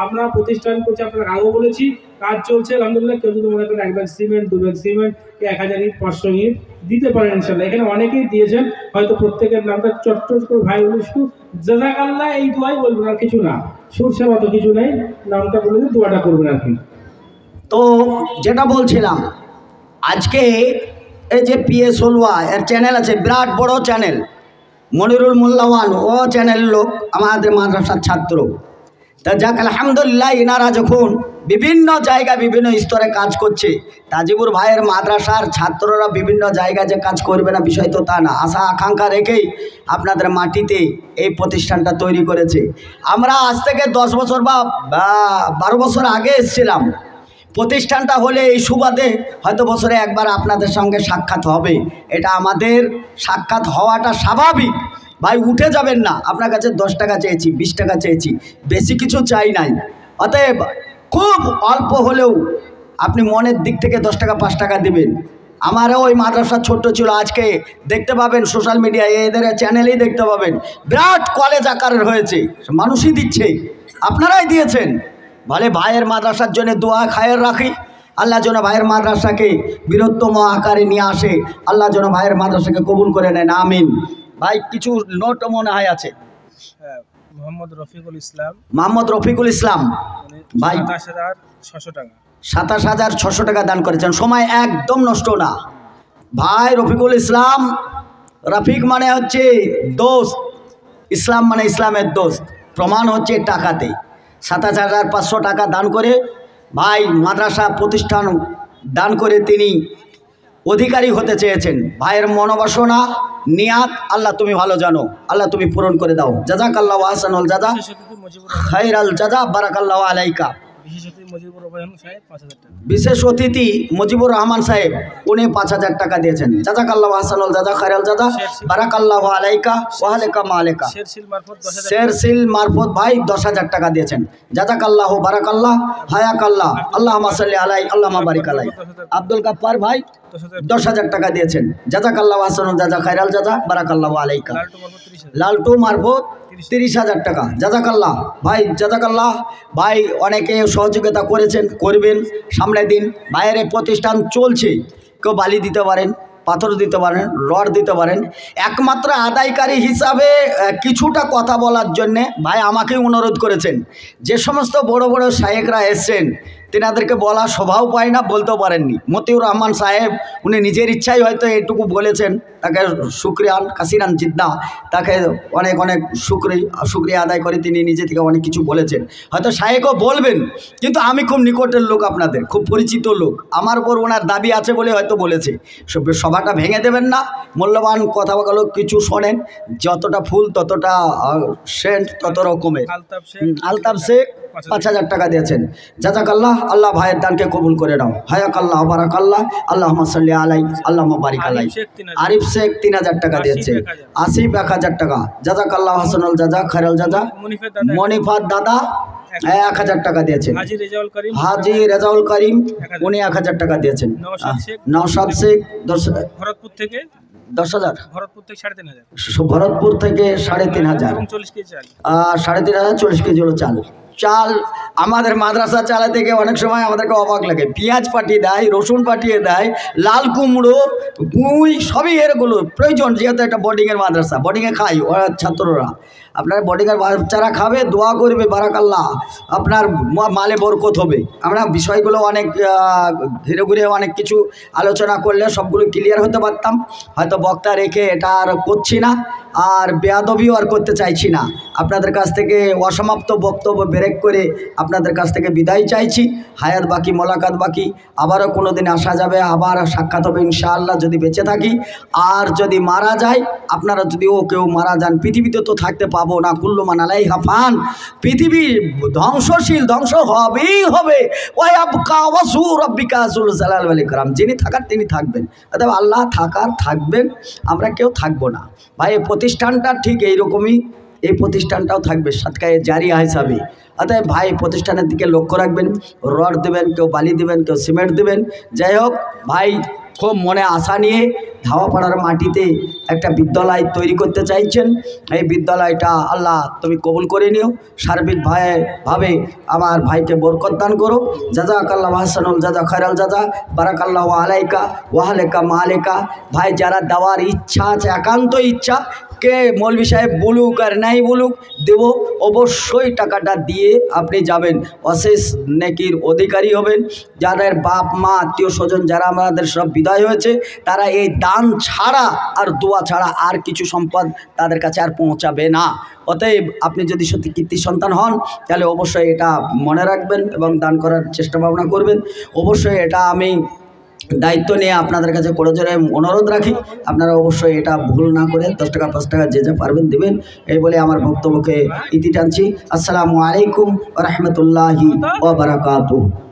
আমরা প্রতিষ্ঠান করছি, আপনার আগেও বলেছি কাজ চলছে আলহামদুলিল্লাহ। কেউ যদি মনে করেন 1 ব্যাগ সিমেন্ট, 2 ব্যাগ সিমেন্ট, 1000 ইট, 500 ইট দিতে পারেন ইনশাল্লাহ। এখানে অনেকেই দিয়েছেন, হয়তো প্রত্যেকের নামটা চটচট করে ভাই বলে শুধু জাযাকাল্লাহ এই দোয়াই বলবেন, আর কিছু না, সুরসা মতো কিছু নেই, নামটা বলে দিয়ে দোয়াটা করবেন আর কি। তো যেটা বলছিলাম, আজকে এই যে পিএস হলুয়া এর চ্যানেল আছে, বিরাট বড় চ্যানেল, মনিরুল মোল্লাওয়ান ও চ্যানেলের লোক আমাদের মাদ্রাসার ছাত্র। তা যাক আলহামদুলিল্লাহ, এনারা যখন বিভিন্ন জায়গায় বিভিন্ন স্তরে কাজ করছে, তাজিবুর ভাইয়ের মাদ্রাসার ছাত্ররা বিভিন্ন জায়গায় যে কাজ করবে না বিষয় তো তা না, আশা আকাঙ্ক্ষা রেখেই আপনাদের মাটিতে এই প্রতিষ্ঠানটা তৈরি করেছে। আমরা আজ থেকে 10 বছর বা 12 বছর আগে এসেছিলাম। প্রতিষ্ঠানটা হলে এই সুবাদে হয়তো বছরে একবার আপনাদের সঙ্গে সাক্ষাৎ হবে, এটা আমাদের সাক্ষাৎ হওয়াটা স্বাভাবিক। ভাই উঠে যাবেন না, আপনার কাছে 10 টাকা চেয়েছি, 20 টাকা চেয়েছি, বেশি কিছু চাই নাই। অতএব খুব অল্প হলেও আপনি মনের দিক থেকে 10 টাকা 5 টাকা দিবেন। আমারও ওই মাদ্রাসা ছোট্ট ছিল, আজকে দেখতে পাবেন সোশ্যাল মিডিয়ায়, এদের চ্যানেলেই দেখতে পাবেন বিরাট কলেজ আকারের হয়েছে, মানুষই দিচ্ছে, আপনারাই দিয়েছেন। বলে ভাইয়ের মাদ্রাসার জন্য দোয়া খায়ের রাখি, আল্লাহ যেন ভাইয়ের মাদ্রাসাকে বৃহত্তম আকারে নিয়ে আসে, আল্লাহ যেন ভাইয়ের মাদ্রাসাকে কবুল করে নেন, আমিন। ভাই কিছু নোট মনে হয় আছে। মোহাম্মদ রফিকুল ইসলাম, মোহাম্মদ রফিকুল ইসলাম ভাই 27,600 টাকা, 27,600 টাকা দান করেছেন, সময় একদম নষ্ট না। ভাই রফিকুল ইসলাম, রফিক মানে হচ্ছে দোস্ত, ইসলাম মানে ইসলামের দোস্ত, প্রমাণ হচ্ছে টাকাতে। 27,500 টাকা দান করে ভাই মাদ্রাসা প্রতিষ্ঠান দান করে তিনি অধিকারী হতে চেয়েছেন। ভাইয়ের মনোবাসনা নিয়াত আল্লাহ তুমি ভালো জানো, আল্লাহ তুমি পূরণ করে দাও। জাযাকাল্লাহু আহসানুল জাযা, খায়রাল জাযা, বারাকাল্লাহু আলাইকা। বিশেষ অতিথি মুজিবুর রহমান সাহেব, উনি 5000 টাকা দিয়েছেন। জাযাকাল্লাহু আহসানুল জাযা, খায়রাল জাযা, বারাকাল্লাহু আলাইকা ওয়া আলাইকা মা আলাইকা। শেরশিল মারফত ভাই 10,000 টাকা দিয়েছেন। জাযাকাল্লাহু, বারাকাল্লাহ, হায়াকাল্লাহ, আল্লাহুম্মা সাল্লি আলাই, আল্লাহুম্মা বারিক আলাই। আব্দুল গাফফার ভাই 10,000 টাকা দিয়েছেন। জাযাকাল্লাহু আহসানুল জাযা, খায়রাল জাযা, বারাকাল্লাহু আলাইকা। লালটু মারফত 30,000 টাকা। জাযাকাল্লাহ ভাই, জাযাকাল্লাহ ভাই, অনেকে সহযোগিতা করেছেন, করবেন সামনের দিন। ভাইয়ের এই প্রতিষ্ঠান চলছে, কেউ বালি দিতে পারেন, পাথর দিতে পারেন, রড দিতে পারেন। একমাত্র আদায়কারী হিসাবে কিছুটা কথা বলার জন্যে ভাই আমাকেই অনুরোধ করেছেন। যে সমস্ত বড় বড় শায়েখরা এসছেন তেনাদেরকে বলা শোভাও পায় না, বলতেও পারেননি। মতিউর রহমান সাহেব উনি নিজের ইচ্ছাই হয়তো এটুকু বলেছেন, তাকে শুক্রিয়ান কাসিরান জিদ্দা, তাকে অনেক অনেক শুক্রিয়া আদায় করে তিনি নিজে থেকে অনেক কিছু বলেছেন। হয়তো শায়েখও বলবেন, কিন্তু আমি খুব নিকটের লোক, আপনাদের খুব পরিচিত লোক, আমার উপর ওনার দাবি আছে বলে হয়তো বলেছে। সভাটা ভেঙে দেবেন না, মূল্যবান কথাগুলো কিছু শোনেন। যতটা ফুল ততটা সেন্ট তত রকমের। আলতাফ শেখ 5,000 টাকা দিয়েছেন। জাযাকাল্লাহ, আল্লাহ ভাইয়ের দানকে কবুল করে নাও। হায়াকাল্লাহ, বারাকাল্লাহ, আল্লাহুম্মা সাল্লি আলাই, আল্লাহুম্মা বারিক আলাই। আরিফ শেখ 3,000 টাকা দিয়েছে। আসিফ 1,000 টাকা। জাযাকাল্লাহ হাসানুল জাযা, খায়রাল জাযা। মনিফাত দাদা 1,000 টাকা দিয়েছেন। হাজি রেজাউল করিম উনি 1,000 টাকা দিয়েছেন। নওশাদ শেখ ভরতপুর থেকে 10,000, ভরতপুর থেকে 3,500, 3,500, 40 কেজি হলো চাল। চাল আমাদের মাদ্রাসা চালাতে গিয়ে অনেক সময় আমাদেরকে অবাক লাগে, পেঁয়াজ পাঠিয়ে দেয়, রসুন পাঠিয়ে দেয়, লাল কুমড়ো, পুঁই, সবই এরগুলো প্রয়োজন। যেহেতু একটা বোর্ডিংয়ের মাদ্রাসা, বোর্ডিংয়ে খাই ওরা ছাত্ররা, আপনার বোর্ডিংয়ের বাচ্চারা খাবে, দোয়া করবে, বারাকাল্লাহ, আপনার মালে বরকত হবে। আমরা বিষয়গুলো অনেক ঘিরে ঘুরে অনেক কিছু আলোচনা করলে সবগুলো ক্লিয়ার হতে পারতাম, হয়তো বক্তা রেখে এটা আর করছি না, আর বেয়াদবিও আর করতে চাইছি না। আপনাদের কাছ থেকে অসমাপ্ত বক্তব্য ব্রেক করে আপনাদের কাছ থেকে বিদায় চাইছি। হায়াত বাকি, মোলাকাত বাকি, আবারও কোনো দিন আসা যাবে, আবার সাক্ষাৎ হবে ইনশাআল্লাহ যদি বেঁচে থাকি। আর যদি মারা যায়, আপনারা যদিও কেউ মারা যান, পৃথিবীতে তো থাকতে পাবো না, কুল্লু মান আলাইহা ফান, পৃথিবী ধ্বংসশীল, ধ্বংস হবেই হবে। ওয়া ইয়াবকা ওয়াজহু রাব্বিকা যুল জালাল ওয়াল ইকরাম, যিনি থাকার তিনি থাকবেন, অর্থাৎ আল্লাহ থাকার থাকবেন, আমরা কেউ থাকবো না। ভাই এই প্রতিষ্ঠানটা ঠিক এইরকমই, এই প্রতিষ্ঠানটাও থাকবে সাদকায়ে জারিয়া হিসাবে। অতএব ভাই প্রতিষ্ঠানের দিকে লক্ষ্য রাখবেন, রড দেবেন, কেউ বালি দেবেন, কেউ সিমেন্ট দেবেন। যাই হোক ভাই, খুব মনে আশা নিয়ে ধাওয়াপাড়ার মাটিতে একটা বিদ্যালয় তৈরি করতে চাইছেন। এই বিদ্যালয়টা আল্লাহ তুমি কবুল করে নিও, সার্বিকভাবে আমার ভাইকে বরকত দান করো। জাযাকাল্লাহু হাসানুল জাযা খায়রাল জাযা, বারাকাল্লাহু আলাইকা ওয়াহলেকা মালেকা। ভাই যারা দেওয়ার ইচ্ছা আছে, একান্ত ইচ্ছা, কে মৌলভী সাহেব বলুক আর নাই বলুক দেব, অবশ্যই টাকাটা দিয়ে আপনি যাবেন, অশেষ নেকির অধিকারী হবেন। যাদের বাপ মা আত্মীয় স্বজন যারা আমাদের সব বিদায় হয়েছে, তারা এই দান ছাড়া আর দোয়া ছাড়া আর কিছু সম্পদ তাদের কাছে আর পৌঁছাবে না। অতএব আপনি যদি সত্যি কীর্তি সন্তান হন, তাহলে অবশ্যই এটা মনে রাখবেন এবং দান করার চেষ্টা ভাবনা করবেন। অবশ্যই এটা আমি দায়িত্ব নিয়ে আপনাদের কাছে করে জোরে অনুরোধ রাখি, আপনারা অবশ্যই এটা ভুল না করে 10 টাকা 5 টাকা যে যা পারবেন দেবেন। এই বলে আমার বক্তব্যকে ইতি টানছি। আসসালামু আলাইকুম ওয়া রাহমাতুল্লাহি ওয়া বারাকাতুহু।